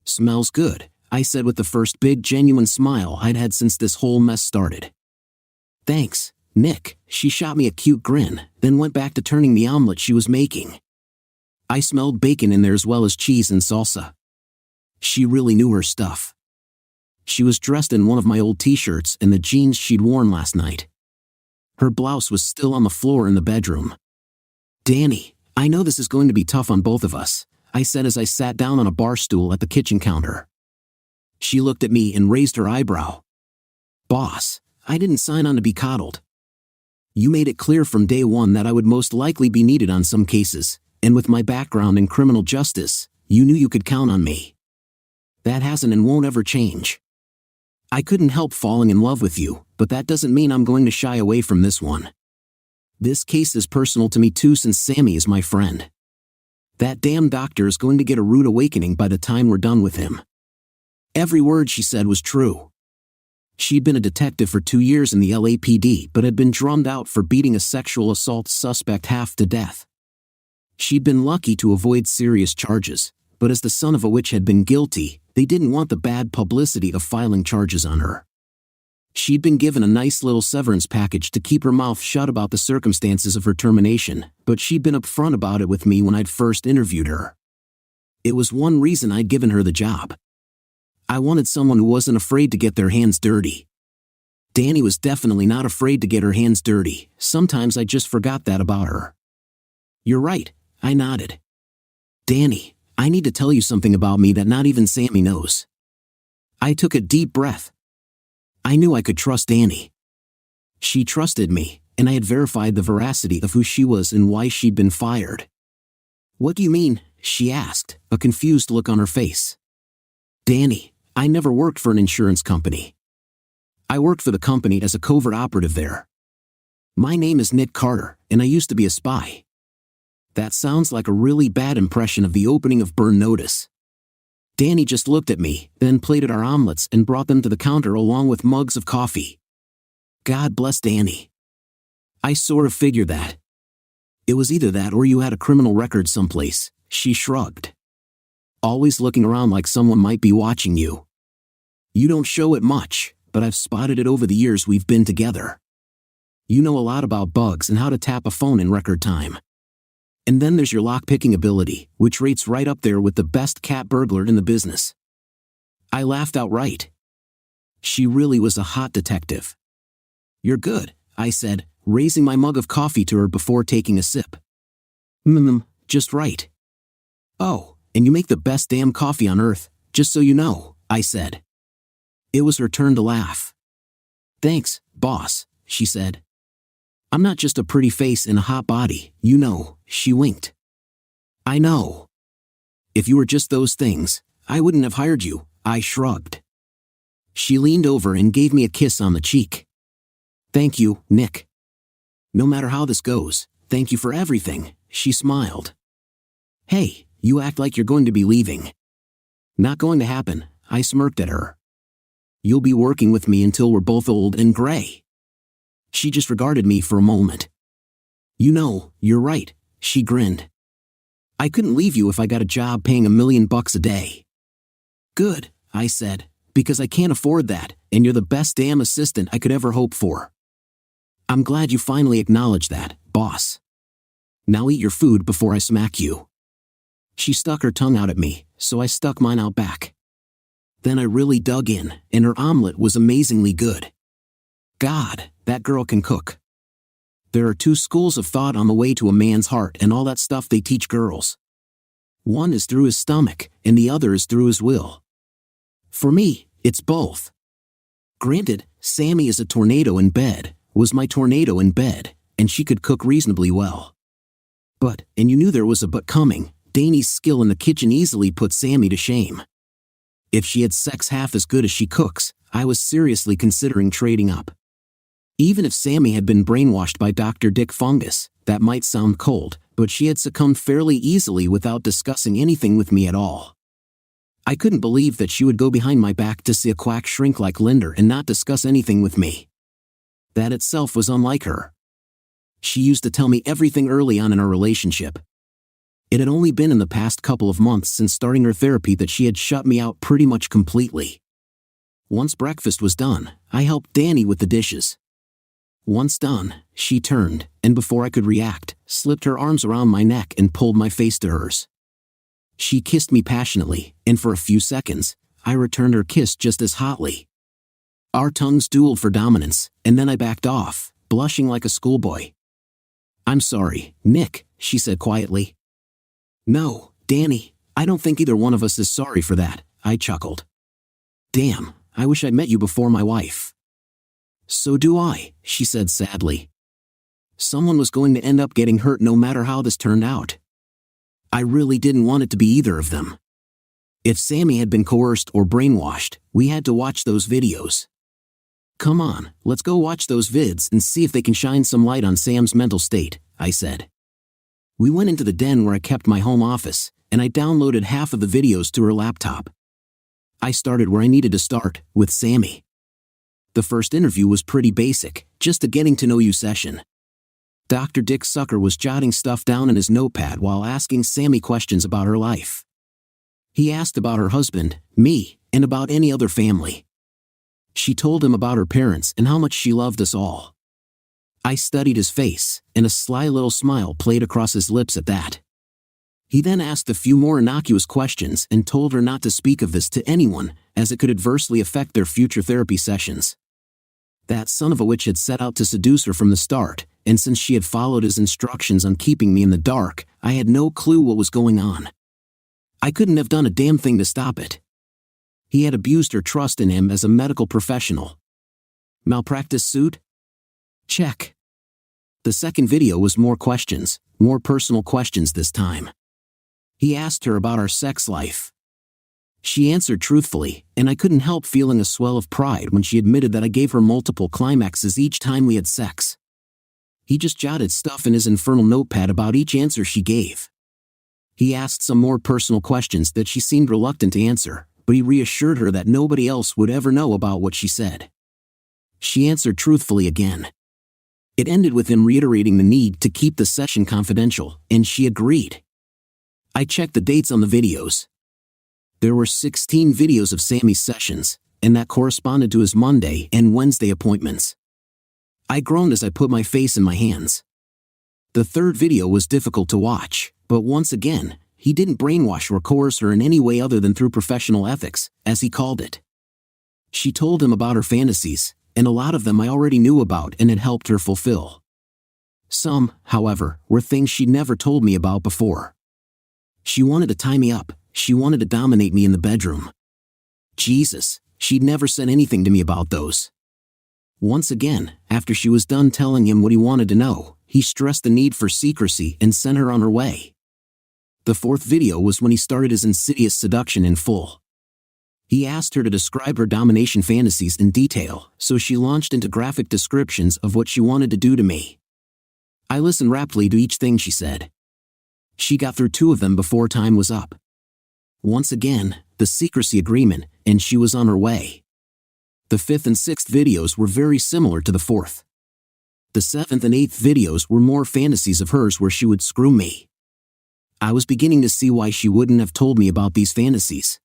Smells good, I said with the first big genuine smile I'd had since this whole mess started. Thanks, Nick, she shot me a cute grin, then went back to turning the omelet she was making. I smelled bacon in there as well as cheese and salsa. She really knew her stuff. She was dressed in one of my old t-shirts and the jeans she'd worn last night. Her blouse was still on the floor in the bedroom. Danny, I know this is going to be tough on both of us, I said as I sat down on a bar stool at the kitchen counter. She looked at me and raised her eyebrow. Boss, I didn't sign on to be coddled. You made it clear from day one that I would most likely be needed on some cases, and with my background in criminal justice, you knew you could count on me. That hasn't and won't ever change. I couldn't help falling in love with you, but that doesn't mean I'm going to shy away from this one. This case is personal to me too since Sammy is my friend. That damn doctor is going to get a rude awakening by the time we're done with him. Every word she said was true. She'd been a detective for 2 years in the LAPD but had been drummed out for beating a sexual assault suspect half to death. She'd been lucky to avoid serious charges, but as the son of a witch had been guilty, they didn't want the bad publicity of filing charges on her. She'd been given a nice little severance package to keep her mouth shut about the circumstances of her termination, but she'd been upfront about it with me when I'd first interviewed her. It was one reason I'd given her the job. I wanted someone who wasn't afraid to get their hands dirty. Danny was definitely not afraid to get her hands dirty. Sometimes I just forgot that about her. You're right, I nodded. Danny, I need to tell you something about me that not even Sammy knows. I took a deep breath. I knew I could trust Danny. She trusted me, and I had verified the veracity of who she was and why she'd been fired. What do you mean? She asked, a confused look on her face. Danny, I never worked for an insurance company. I worked for the company as a covert operative there. My name is Nick Carter, and I used to be a spy. That sounds like a really bad impression of the opening of Burn Notice. Danny just looked at me, then plated our omelets and brought them to the counter along with mugs of coffee. God bless Danny. I sort of figured that. It was either that or you had a criminal record someplace, she shrugged. Always looking around like someone might be watching you. You don't show it much, but I've spotted it over the years we've been together. You know a lot about bugs and how to tap a phone in record time. And then there's your lock-picking ability, which rates right up there with the best cat burglar in the business. I laughed outright. She really was a hot detective. You're good, I said, raising my mug of coffee to her before taking a sip. Just right. Oh, and you make the best damn coffee on earth, just so you know, I said. It was her turn to laugh. Thanks, boss, she said. I'm not just a pretty face in a hot body, you know, she winked. I know. If you were just those things, I wouldn't have hired you, I shrugged. She leaned over and gave me a kiss on the cheek. Thank you, Nick. No matter how this goes, thank you for everything, she smiled. Hey, you act like you're going to be leaving. Not going to happen, I smirked at her. You'll be working with me until we're both old and gray. She just regarded me for a moment. You know, you're right, she grinned. I couldn't leave you if I got a job paying $1 million a day. Good, I said, because I can't afford that, and you're the best damn assistant I could ever hope for. I'm glad you finally acknowledged that, boss. Now eat your food before I smack you. She stuck her tongue out at me, so I stuck mine out back. Then I really dug in, and her omelet was amazingly good. God, that girl can cook. There are two schools of thought on the way to a man's heart and all that stuff they teach girls. One is through his stomach, and the other is through his will. For me, it's both. Granted, Sammy is a tornado in bed, was my tornado in bed, and she could cook reasonably well. But, and you knew there was a but coming, Danny's skill in the kitchen easily put Sammy to shame. If she had sex half as good as she cooks, I was seriously considering trading up. Even if Sammy had been brainwashed by Dr. Dick Fungus, that might sound cold, but she had succumbed fairly easily without discussing anything with me at all. I couldn't believe that she would go behind my back to see a quack shrink like Linder and not discuss anything with me. That itself was unlike her. She used to tell me everything early on in our relationship. It had only been in the past couple of months since starting her therapy that she had shut me out pretty much completely. Once breakfast was done, I helped Danny with the dishes. Once done, she turned, and before I could react, slipped her arms around my neck and pulled my face to hers. She kissed me passionately, and for a few seconds, I returned her kiss just as hotly. Our tongues dueled for dominance, and then I backed off, blushing like a schoolboy. I'm sorry, Nick, she said quietly. No, Danny, I don't think either one of us is sorry for that, I chuckled. Damn, I wish I'd met you before my wife. So do I, she said sadly. Someone was going to end up getting hurt no matter how this turned out. I really didn't want it to be either of them. If Sammy had been coerced or brainwashed, we had to watch those videos. Come on, let's go watch those vids and see if they can shine some light on Sam's mental state, I said. We went into the den where I kept my home office, and I downloaded half of the videos to her laptop. I started where I needed to start, with Sammy. The first interview was pretty basic, just a getting-to-know-you session. Dr. Dick Sucker was jotting stuff down in his notepad while asking Sammy questions about her life. He asked about her husband, me, and about any other family. She told him about her parents and how much she loved us all. I studied his face, and a sly little smile played across his lips at that. He then asked a few more innocuous questions and told her not to speak of this to anyone, as it could adversely affect their future therapy sessions. That son of a witch had set out to seduce her from the start, and since she had followed his instructions on keeping me in the dark, I had no clue what was going on. I couldn't have done a damn thing to stop it. He had abused her trust in him as a medical professional. Malpractice suit? Check. The second video was more questions, more personal questions this time. He asked her about our sex life. She answered truthfully, and I couldn't help feeling a swell of pride when she admitted that I gave her multiple climaxes each time we had sex. He just jotted stuff in his infernal notepad about each answer she gave. He asked some more personal questions that she seemed reluctant to answer, but he reassured her that nobody else would ever know about what she said. She answered truthfully again. It ended with him reiterating the need to keep the session confidential, and she agreed. I checked the dates on the videos. There were 16 videos of Sammy's sessions, and that corresponded to his Monday and Wednesday appointments. I groaned as I put my face in my hands. The third video was difficult to watch, but once again, he didn't brainwash or coerce her in any way other than through professional ethics, as he called it. She told him about her fantasies, and a lot of them I already knew about and had helped her fulfill. Some, however, were things she'd never told me about before. She wanted to tie me up. She wanted to dominate me in the bedroom. Jesus, she'd never said anything to me about those. Once again, after she was done telling him what he wanted to know, he stressed the need for secrecy and sent her on her way. The fourth video was when he started his insidious seduction in full. He asked her to describe her domination fantasies in detail, so she launched into graphic descriptions of what she wanted to do to me. I listened raptly to each thing she said. She got through 2 of them before time was up. Once again, the secrecy agreement, and she was on her way. The 5th and 6th videos were very similar to the 4th. The 7th and 8th videos were more fantasies of hers where she would screw me. I was beginning to see why she wouldn't have told me about these fantasies.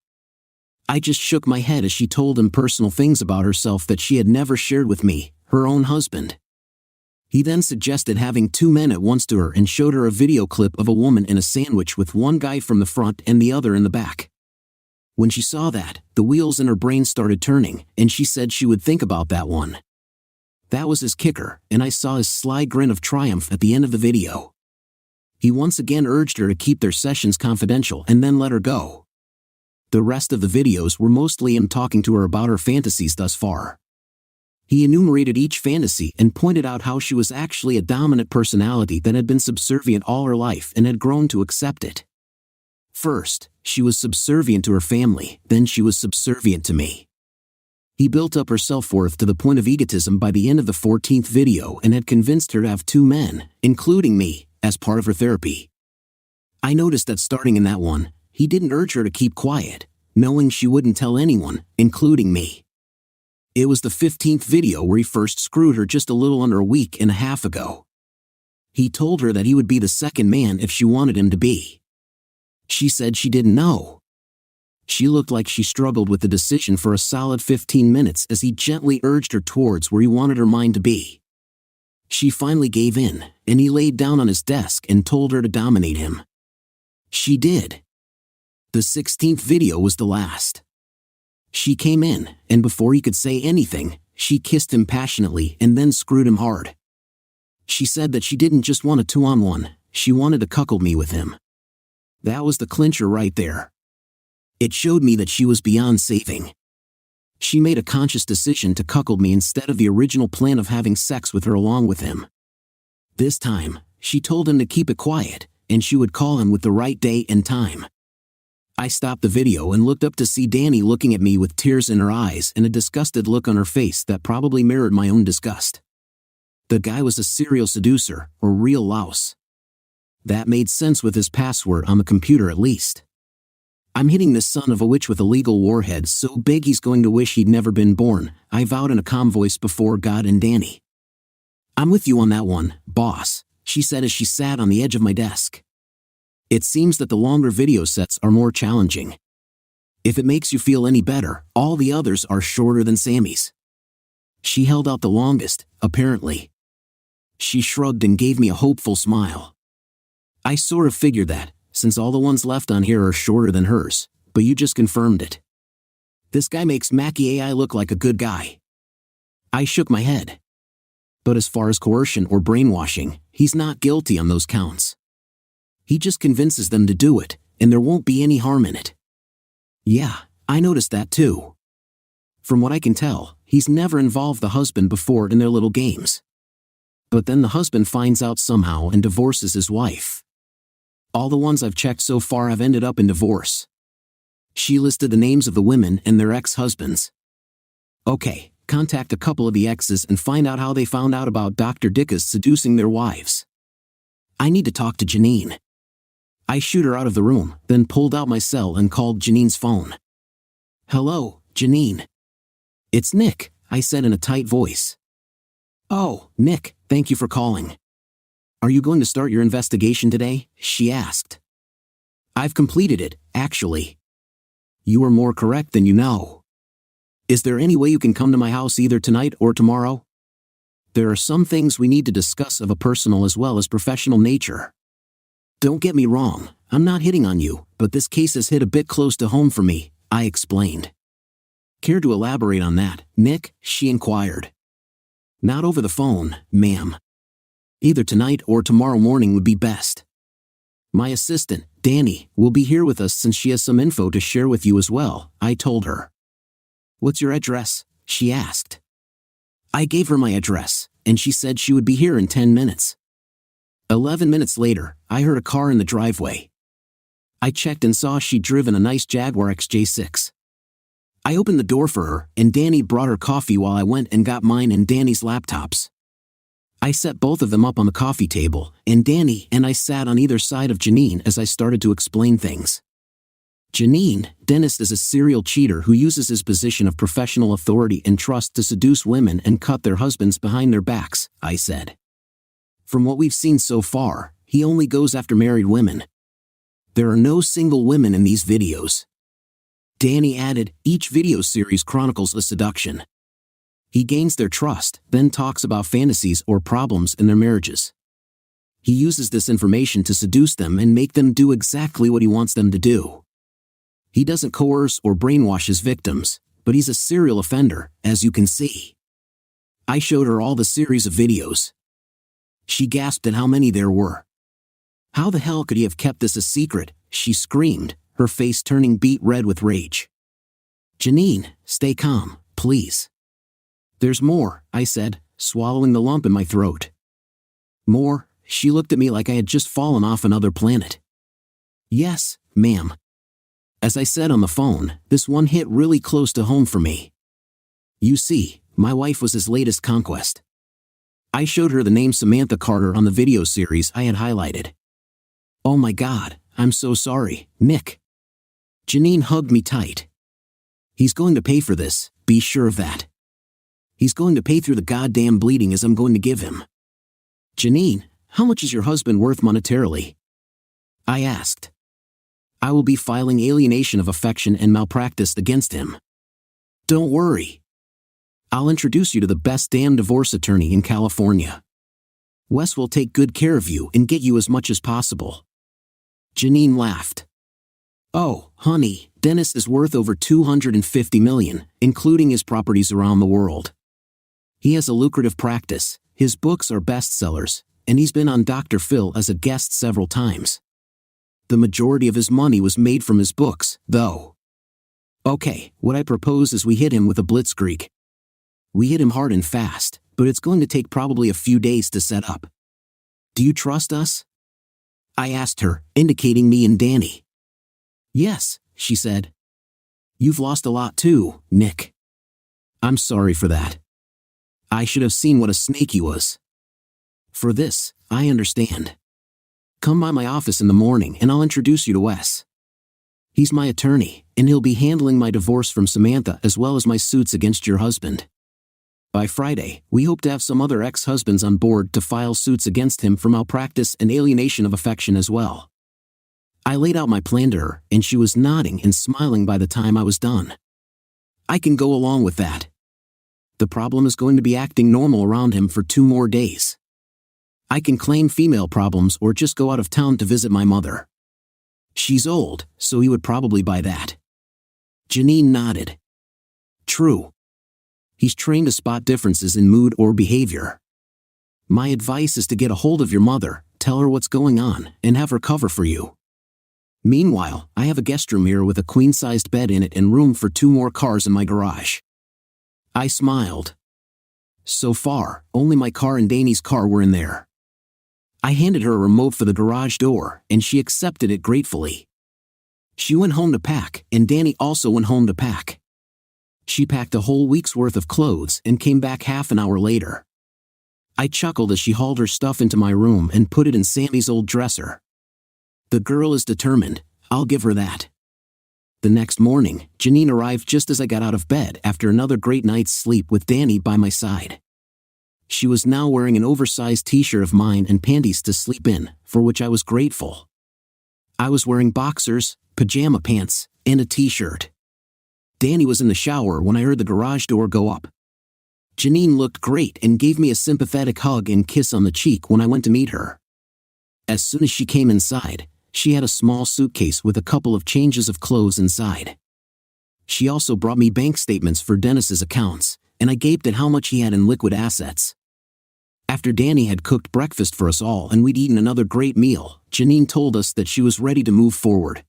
I just shook my head as she told him personal things about herself that she had never shared with me, her own husband. He then suggested having 2 men at once to her and showed her a video clip of a woman in a sandwich with one guy from the front and the other in the back. When she saw that, the wheels in her brain started turning, and she said she would think about that one. That was his kicker, and I saw his sly grin of triumph at the end of the video. He once again urged her to keep their sessions confidential and then let her go. The rest of the videos were mostly him talking to her about her fantasies thus far. He enumerated each fantasy and pointed out how she was actually a dominant personality that had been subservient all her life and had grown to accept it. First, she was subservient to her family, then she was subservient to me. He built up her self-worth to the point of egotism by the end of the 14th video and had convinced her to have 2 men, including me, as part of her therapy. I noticed that starting in that one, he didn't urge her to keep quiet, knowing she wouldn't tell anyone, including me. It was the 15th video where he first screwed her just a little under a week and a half ago. He told her that he would be the second man if she wanted him to be. She said she didn't know. She looked like she struggled with the decision for a solid 15 minutes as he gently urged her towards where he wanted her mind to be. She finally gave in, and he laid down on his desk and told her to dominate him. She did. The 16th video was the last. She came in, and before he could say anything, she kissed him passionately and then screwed him hard. She said that she didn't just want a 2-on-1, she wanted to cuckold me with him. That was the clincher right there. It showed me that she was beyond saving. She made a conscious decision to cuckold me instead of the original plan of having sex with her along with him. This time, she told him to keep it quiet, and she would call him with the right day and time. I stopped the video and looked up to see Danny looking at me with tears in her eyes and a disgusted look on her face that probably mirrored my own disgust. The guy was a serial seducer, or real louse. That made sense with his password on the computer at least. I'm hitting this son of a witch with a legal warhead so big he's going to wish he'd never been born, I vowed in a calm voice before God and Danny. I'm with you on that one, boss, she said as she sat on the edge of my desk. It seems that the longer video sets are more challenging. If it makes you feel any better, all the others are shorter than Sammy's. She held out the longest, apparently. She shrugged and gave me a hopeful smile. I sort of figured that, since all the ones left on here are shorter than hers, but you just confirmed it. This guy makes Mackie AI look like a good guy. I shook my head. But as far as coercion or brainwashing, he's not guilty on those counts. He just convinces them to do it, and there won't be any harm in it. Yeah, I noticed that too. From what I can tell, he's never involved the husband before in their little games. But then the husband finds out somehow and divorces his wife. All the ones I've checked so far have ended up in divorce. She listed the names of the women and their ex-husbands. Okay, contact a couple of the exes and find out how they found out about Dr. Dicka's seducing their wives. I need to talk to Janine. I shoot her out of the room, then pulled out my cell and called Janine's phone. Hello, Janine. It's Nick, I said in a tight voice. Oh, Nick, thank you for calling. Are you going to start your investigation today? She asked. I've completed it, actually. You are more correct than you know. Is there any way you can come to my house either tonight or tomorrow? There are some things we need to discuss of a personal as well as professional nature. Don't get me wrong, I'm not hitting on you, but this case has hit a bit close to home for me, I explained. Care to elaborate on that, Nick? She inquired. Not over the phone, ma'am. Either tonight or tomorrow morning would be best. My assistant, Danny, will be here with us since she has some info to share with you as well, I told her. What's your address? She asked. I gave her my address, and she said she would be here in 10 minutes. 11 minutes later, I heard a car in the driveway. I checked and saw she'd driven a nice Jaguar XJ6. I opened the door for her, and Danny brought her coffee while I went and got mine and Danny's laptops. I set both of them up on the coffee table, and Danny and I sat on either side of Janine as I started to explain things. Janine, Dennis is a serial cheater who uses his position of professional authority and trust to seduce women and cut their husbands behind their backs, I said. From what we've seen so far, he only goes after married women. There are no single women in these videos. Danny added, each video series chronicles a seduction. He gains their trust, then talks about fantasies or problems in their marriages. He uses this information to seduce them and make them do exactly what he wants them to do. He doesn't coerce or brainwash his victims, but he's a serial offender, as you can see. I showed her all the series of videos. She gasped at how many there were. How the hell could he have kept this a secret? She screamed, her face turning beet red with rage. Janine, stay calm, please. There's more, I said, swallowing the lump in my throat. More? She looked at me like I had just fallen off another planet. Yes, ma'am. As I said on the phone, this one hit really close to home for me. You see, my wife was his latest conquest. I showed her the name Samantha Carter on the video series I had highlighted. Oh my God, I'm so sorry, Nick. Janine hugged me tight. He's going to pay for this, be sure of that. He's going to pay through the goddamn bleeding as I'm going to give him. Janine, how much is your husband worth monetarily? I asked. I will be filing alienation of affection and malpractice against him. Don't worry. I'll introduce you to the best damn divorce attorney in California. Wes will take good care of you and get you as much as possible. Janine laughed. Oh, honey, Dennis is worth over $250 million, including his properties around the world. He has a lucrative practice, his books are bestsellers, and he's been on Dr. Phil as a guest several times. The majority of his money was made from his books, though. Okay, what I propose is we hit him with a blitzkrieg. We hit him hard and fast, but it's going to take probably a few days to set up. Do you trust us? I asked her, indicating me and Danny. Yes, she said. You've lost a lot too, Nick. I'm sorry for that. I should have seen what a snake he was. For this, I understand. Come by my office in the morning and I'll introduce you to Wes. He's my attorney, and he'll be handling my divorce from Samantha as well as my suits against your husband. By Friday, we hope to have some other ex-husbands on board to file suits against him for malpractice and alienation of affection as well. I laid out my plan to her, and she was nodding and smiling by the time I was done. I can go along with that. The problem is going to be acting normal around him for 2 more days. I can claim female problems or just go out of town to visit my mother. She's old, so he would probably buy that. Janine nodded. True. He's trained to spot differences in mood or behavior. My advice is to get a hold of your mother, tell her what's going on, and have her cover for you. Meanwhile, I have a guest room here with a queen-sized bed in it and room for 2 more cars in my garage. I smiled. So far, only my car and Danny's car were in there. I handed her a remote for the garage door, and she accepted it gratefully. She went home to pack, and Danny also went home to pack. She packed a whole week's worth of clothes and came back half an hour later. I chuckled as she hauled her stuff into my room and put it in Sammy's old dresser. The girl is determined, I'll give her that. The next morning, Janine arrived just as I got out of bed after another great night's sleep with Danny by my side. She was now wearing an oversized t-shirt of mine and panties to sleep in, for which I was grateful. I was wearing boxers, pajama pants, and a t-shirt. Danny was in the shower when I heard the garage door go up. Janine looked great and gave me a sympathetic hug and kiss on the cheek when I went to meet her. As soon as she came inside, she had a small suitcase with a couple of changes of clothes inside. She also brought me bank statements for Dennis's accounts, and I gaped at how much he had in liquid assets. After Danny had cooked breakfast for us all and we'd eaten another great meal, Janine told us that she was ready to move forward.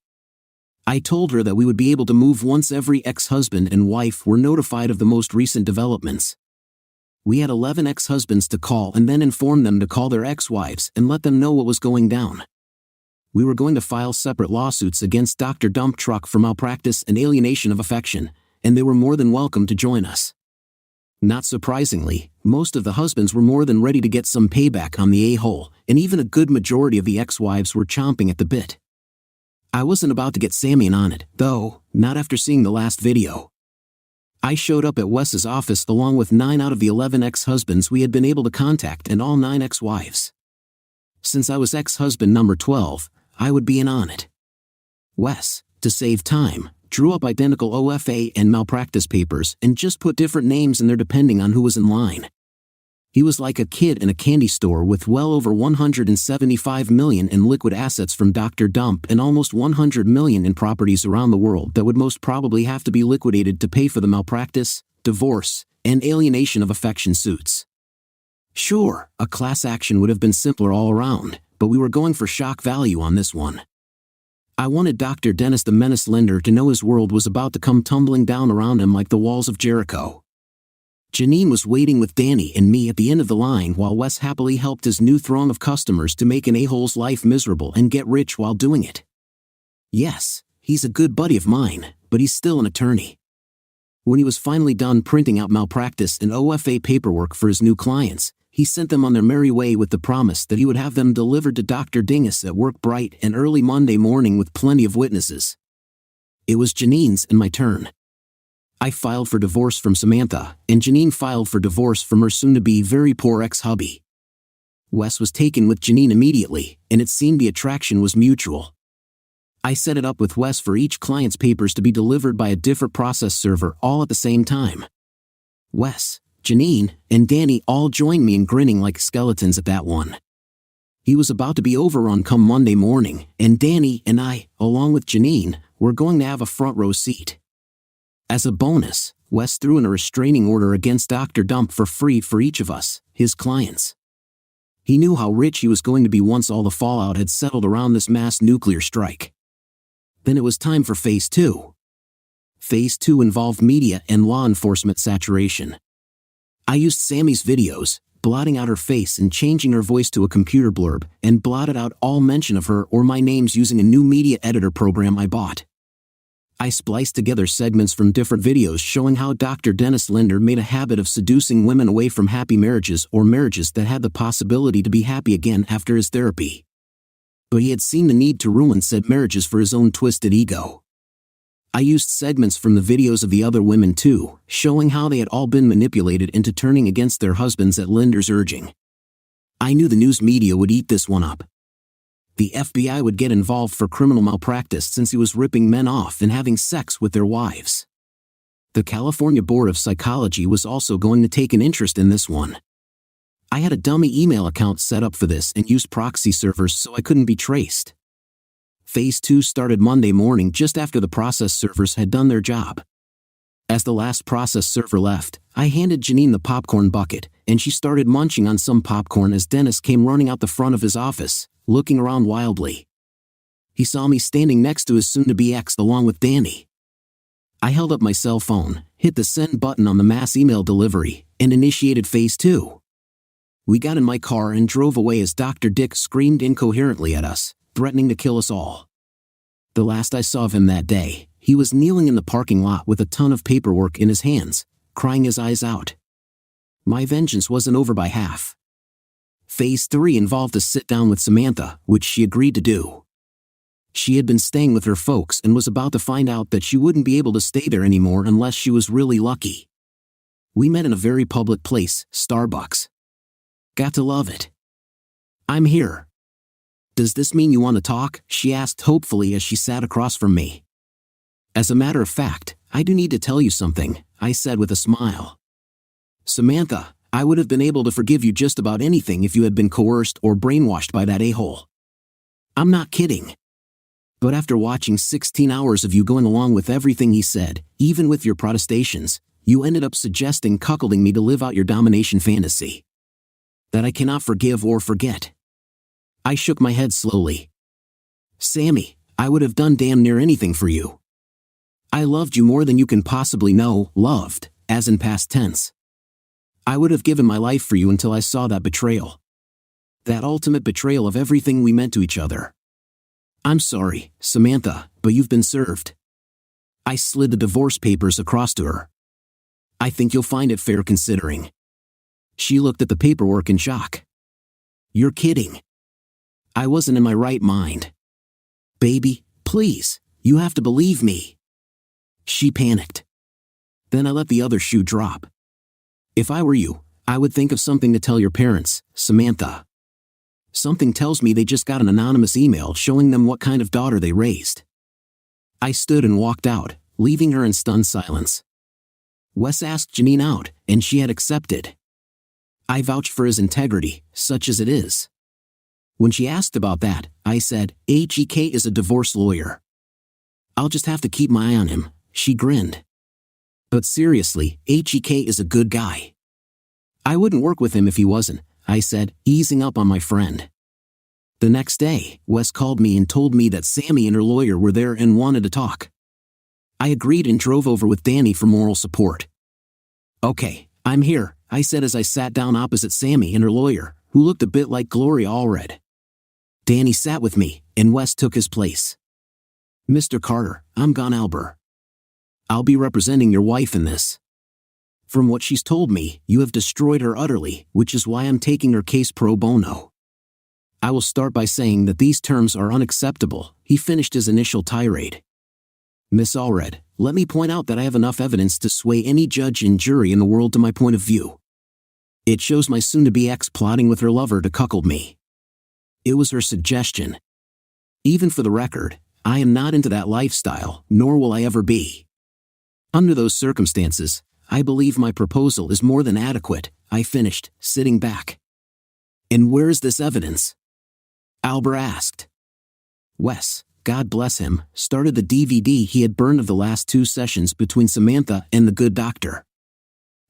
I told her that we would be able to move once every ex-husband and wife were notified of the most recent developments. We had 11 ex-husbands to call and then inform them to call their ex-wives and let them know what was going down. We were going to file separate lawsuits against Dr. Dump Truck for malpractice and alienation of affection, and they were more than welcome to join us. Not surprisingly, most of the husbands were more than ready to get some payback on the a-hole, and even a good majority of the ex-wives were chomping at the bit. I wasn't about to get Sammy in on it, though, not after seeing the last video. I showed up at Wes's office along with 9 out of the 11 ex-husbands we had been able to contact and all 9 ex-wives. Since I was ex-husband number 12, I would be in on it. Wes, to save time, drew up identical OFA and malpractice papers and just put different names in there depending on who was in line. He was like a kid in a candy store with well over $175 million in liquid assets from Dr. Dump and almost $100 million in properties around the world that would most probably have to be liquidated to pay for the malpractice, divorce, and alienation of affection suits. Sure, a class action would have been simpler all around, but we were going for shock value on this one. I wanted Dr. Dennis the Menace lender to know his world was about to come tumbling down around him like the walls of Jericho. Janine was waiting with Danny and me at the end of the line while Wes happily helped his new throng of customers to make an a-hole's life miserable and get rich while doing it. Yes, he's a good buddy of mine, but he's still an attorney. When he was finally done printing out malpractice and OFA paperwork for his new clients, he sent them on their merry way with the promise that he would have them delivered to Dr. Dingus at work bright and early Monday morning with plenty of witnesses. It was Janine's and my turn. I filed for divorce from Samantha, and Janine filed for divorce from her soon-to-be very poor ex-hubby. Wes was taken with Janine immediately, and it seemed the attraction was mutual. I set it up with Wes for each client's papers to be delivered by a different process server all at the same time. Wes, Janine, and Danny all joined me in grinning like skeletons at that one. He was about to be overrun come Monday morning, and Danny and I, along with Janine, were going to have a front row seat. As a bonus, Wes threw in a restraining order against Dr. Dump for free for each of us, his clients. He knew how rich he was going to be once all the fallout had settled around this mass nuclear strike. Then it was time for Phase 2. Phase 2 involved media and law enforcement saturation. I used Sammy's videos, blotting out her face and changing her voice to a computer blurb, and blotted out all mention of her or my names using a new media editor program I bought. I spliced together segments from different videos showing how Dr. Dennis Linder made a habit of seducing women away from happy marriages or marriages that had the possibility to be happy again after his therapy. But he had seen the need to ruin said marriages for his own twisted ego. I used segments from the videos of the other women too, showing how they had all been manipulated into turning against their husbands at Linder's urging. I knew the news media would eat this one up. The FBI would get involved for criminal malpractice since he was ripping men off and having sex with their wives. The California Board of Psychology was also going to take an interest in this one. I had a dummy email account set up for this and used proxy servers so I couldn't be traced. Phase 2 started Monday morning just after the process servers had done their job. As the last process server left, I handed Janine the popcorn bucket, and she started munching on some popcorn as Dennis came running out the front of his office, looking around wildly. He saw me standing next to his soon-to-be ex along with Danny. I held up my cell phone, hit the send button on the mass email delivery, and initiated phase 2. We got in my car and drove away as Dr. Dick screamed incoherently at us, threatening to kill us all. The last I saw of him that day, he was kneeling in the parking lot with a ton of paperwork in his hands, crying his eyes out. My vengeance wasn't over by half. Phase 3 involved a sit-down with Samantha, which she agreed to do. She had been staying with her folks and was about to find out that she wouldn't be able to stay there anymore unless she was really lucky. We met in a very public place, Starbucks. Got to love it. "I'm here. Does this mean you want to talk?" she asked hopefully as she sat across from me. "As a matter of fact, I do need to tell you something," I said with a smile. "Samantha, I would have been able to forgive you just about anything if you had been coerced or brainwashed by that a-hole. I'm not kidding. But after watching 16 hours of you going along with everything he said, even with your protestations, you ended up suggesting cuckolding me to live out your domination fantasy. That I cannot forgive or forget." I shook my head slowly. "Sammy, I would have done damn near anything for you. I loved you more than you can possibly know, loved, as in past tense. I would have given my life for you until I saw that betrayal. That ultimate betrayal of everything we meant to each other. I'm sorry, Samantha, but you've been served." I slid the divorce papers across to her. "I think you'll find it fair considering." She looked at the paperwork in shock. "You're kidding." I wasn't in my right mind. "Baby, please, you have to believe me." She panicked. Then I let the other shoe drop. "If I were you, I would think of something to tell your parents, Samantha. Something tells me they just got an anonymous email showing them what kind of daughter they raised." I stood and walked out, leaving her in stunned silence. Wes asked Janine out, and she had accepted. I vouched for his integrity, such as it is. When she asked about that, I said, "HEK is a divorce lawyer. I'll just have to keep my eye on him," she grinned. "But seriously, HEK is a good guy. I wouldn't work with him if he wasn't," I said, easing up on my friend. The next day, Wes called me and told me that Sammy and her lawyer were there and wanted to talk. I agreed and drove over with Danny for moral support. "Okay, I'm here," I said as I sat down opposite Sammy and her lawyer, who looked a bit like Gloria Allred. Danny sat with me, and Wes took his place. "Mr. Carter, I'm Gon Alber. I'll be representing your wife in this. From what she's told me, you have destroyed her utterly, which is why I'm taking her case pro bono. I will start by saying that these terms are unacceptable," he finished his initial tirade. "Miss Allred, let me point out that I have enough evidence to sway any judge and jury in the world to my point of view. It shows my soon-to-be ex plotting with her lover to cuckold me. It was her suggestion. Even for the record, I am not into that lifestyle, nor will I ever be. Under those circumstances, I believe my proposal is more than adequate," I finished, sitting back. "And where is this evidence?" Alber asked. Wes, God bless him, started the DVD he had burned of the last 2 sessions between Samantha and the good doctor.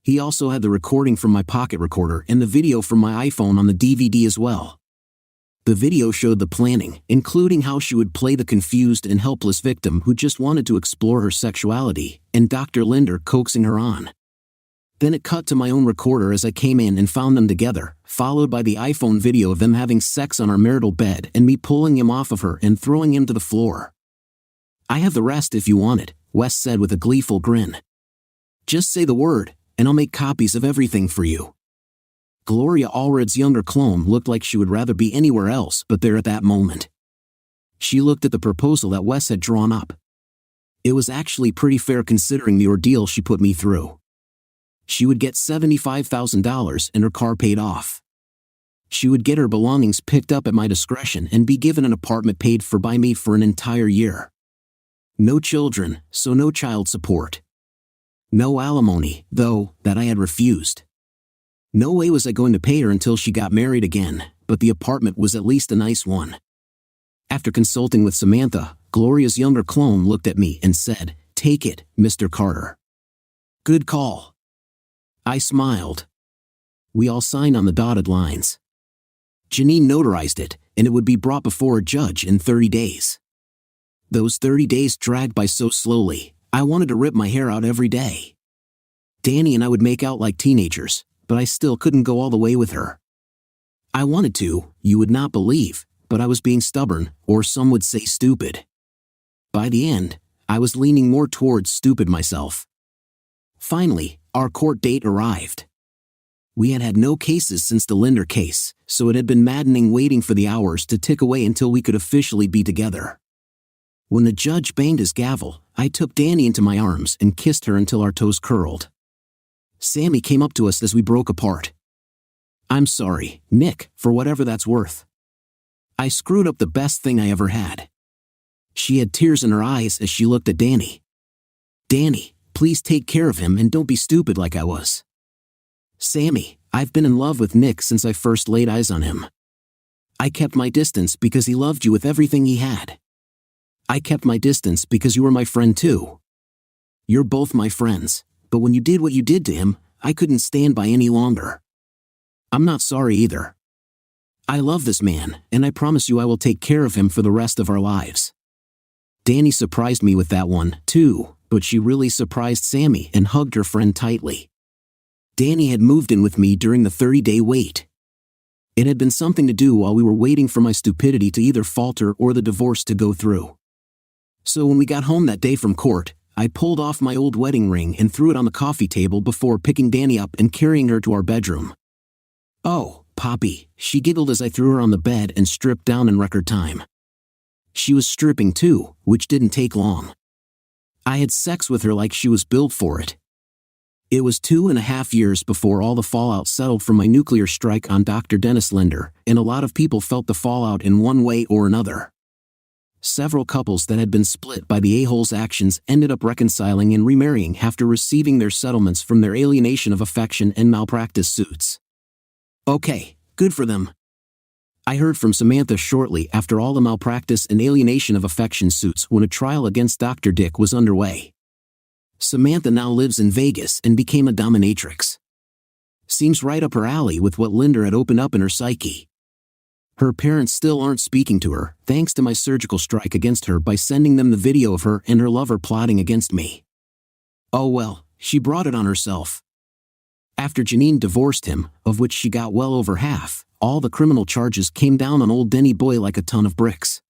He also had the recording from my pocket recorder and the video from my iPhone on the DVD as well. The video showed the planning, including how she would play the confused and helpless victim who just wanted to explore her sexuality, and Dr. Linder coaxing her on. Then it cut to my own recorder as I came in and found them together, followed by the iPhone video of them having sex on our marital bed and me pulling him off of her and throwing him to the floor. "I have the rest if you want it," Wes said with a gleeful grin. "Just say the word, and I'll make copies of everything for you." Gloria Allred's younger clone looked like she would rather be anywhere else but there at that moment. She looked at the proposal that Wes had drawn up. It was actually pretty fair considering the ordeal she put me through. She would get $75,000 and her car paid off. She would get her belongings picked up at my discretion and be given an apartment paid for by me for an entire year. No children, so no child support. No alimony, though, that I had refused. No way was I going to pay her until she got married again, but the apartment was at least a nice one. After consulting with Samantha, Gloria's younger clone looked at me and said, "Take it, Mr. Carter." Good call. I smiled. We all signed on the dotted lines. Janine notarized it, and it would be brought before a judge in 30 days. Those 30 days dragged by so slowly, I wanted to rip my hair out every day. Danny and I would make out like teenagers, but I still couldn't go all the way with her. I wanted to, you would not believe, but I was being stubborn, or some would say stupid. By the end, I was leaning more towards stupid myself. Finally, our court date arrived. We had had no cases since the Linder case, so it had been maddening waiting for the hours to tick away until we could officially be together. When the judge banged his gavel, I took Danny into my arms and kissed her until our toes curled. Sammy came up to us as we broke apart. "I'm sorry, Nick, for whatever that's worth. I screwed up the best thing I ever had." She had tears in her eyes as she looked at Danny. "Danny, please take care of him and don't be stupid like I was." "Sammy, I've been in love with Nick since I first laid eyes on him. I kept my distance because he loved you with everything he had. I kept my distance because you were my friend too. You're both my friends, but when you did what you did to him, I couldn't stand by any longer. I'm not sorry either. I love this man, and I promise you I will take care of him for the rest of our lives." Danny surprised me with that one, too, but she really surprised Sammy and hugged her friend tightly. Danny had moved in with me during the 30-day wait. It had been something to do while we were waiting for my stupidity to either falter or the divorce to go through. So when we got home that day from court, I pulled off my old wedding ring and threw it on the coffee table before picking Danny up and carrying her to our bedroom. "Oh, Poppy," she giggled as I threw her on the bed and stripped down in record time. She was stripping too, which didn't take long. I had sex with her like she was built for it. It was 2.5 years before all the fallout settled from my nuclear strike on Dr. Dennis Linder, and a lot of people felt the fallout in one way or another. Several couples that had been split by the a-hole's actions ended up reconciling and remarrying after receiving their settlements from their alienation of affection and malpractice suits. Okay, good for them. I heard from Samantha shortly after all the malpractice and alienation of affection suits when a trial against Dr. Dick was underway. Samantha now lives in Vegas and became a dominatrix. Seems right up her alley with what Linder had opened up in her psyche. Her parents still aren't speaking to her, thanks to my surgical strike against her by sending them the video of her and her lover plotting against me. Oh well, she brought it on herself. After Janine divorced him, of which she got well over half, all the criminal charges came down on old Denny Boy like a ton of bricks.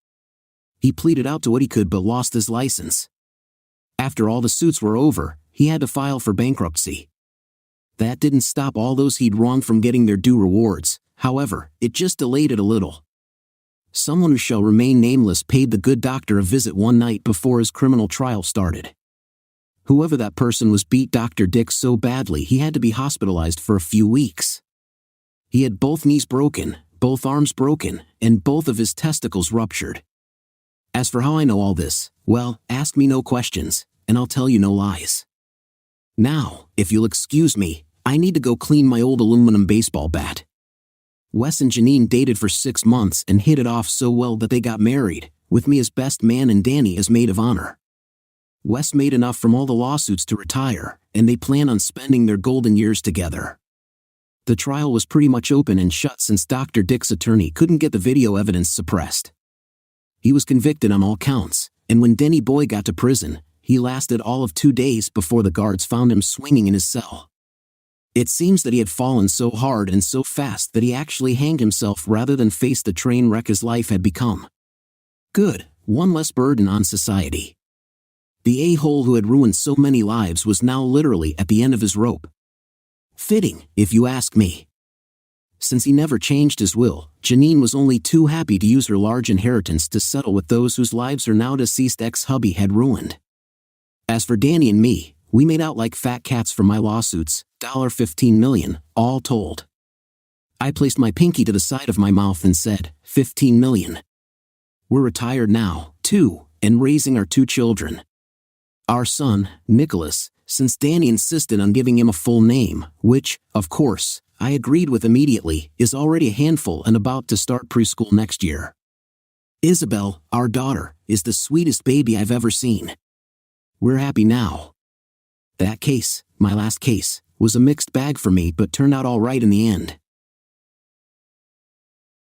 He pleaded out to what he could but lost his license. After all the suits were over, he had to file for bankruptcy. That didn't stop all those he'd wronged from getting their due rewards. However, it just delayed it a little. Someone who shall remain nameless paid the good doctor a visit one night before his criminal trial started. Whoever that person was beat Dr. Dick so badly he had to be hospitalized for a few weeks. He had both knees broken, both arms broken, and both of his testicles ruptured. As for how I know all this, well, ask me no questions, and I'll tell you no lies. Now, if you'll excuse me, I need to go clean my old aluminum baseball bat. Wes and Janine dated for 6 months and hit it off so well that they got married, with me as best man and Danny as maid of honor. Wes made enough from all the lawsuits to retire, and they plan on spending their golden years together. The trial was pretty much open and shut since Dr. Dick's attorney couldn't get the video evidence suppressed. He was convicted on all counts, and when Denny Boy got to prison, he lasted all of 2 days before the guards found him swinging in his cell. It seems that he had fallen so hard and so fast that he actually hanged himself rather than face the train wreck his life had become. Good, one less burden on society. The a-hole who had ruined so many lives was now literally at the end of his rope. Fitting, if you ask me. Since he never changed his will, Janine was only too happy to use her large inheritance to settle with those whose lives her now deceased ex-hubby had ruined. As for Danny and me, we made out like fat cats for my lawsuits, $15 million, all told. I placed my pinky to the side of my mouth and said, $15 million. We're retired now, too, and raising our 2 children. Our son, Nicholas, since Danny insisted on giving him a full name, which, of course, I agreed with immediately, is already a handful and about to start preschool next year. Isabel, our daughter, is the sweetest baby I've ever seen. We're happy now. That case, my last case, was a mixed bag for me but turned out all right in the end.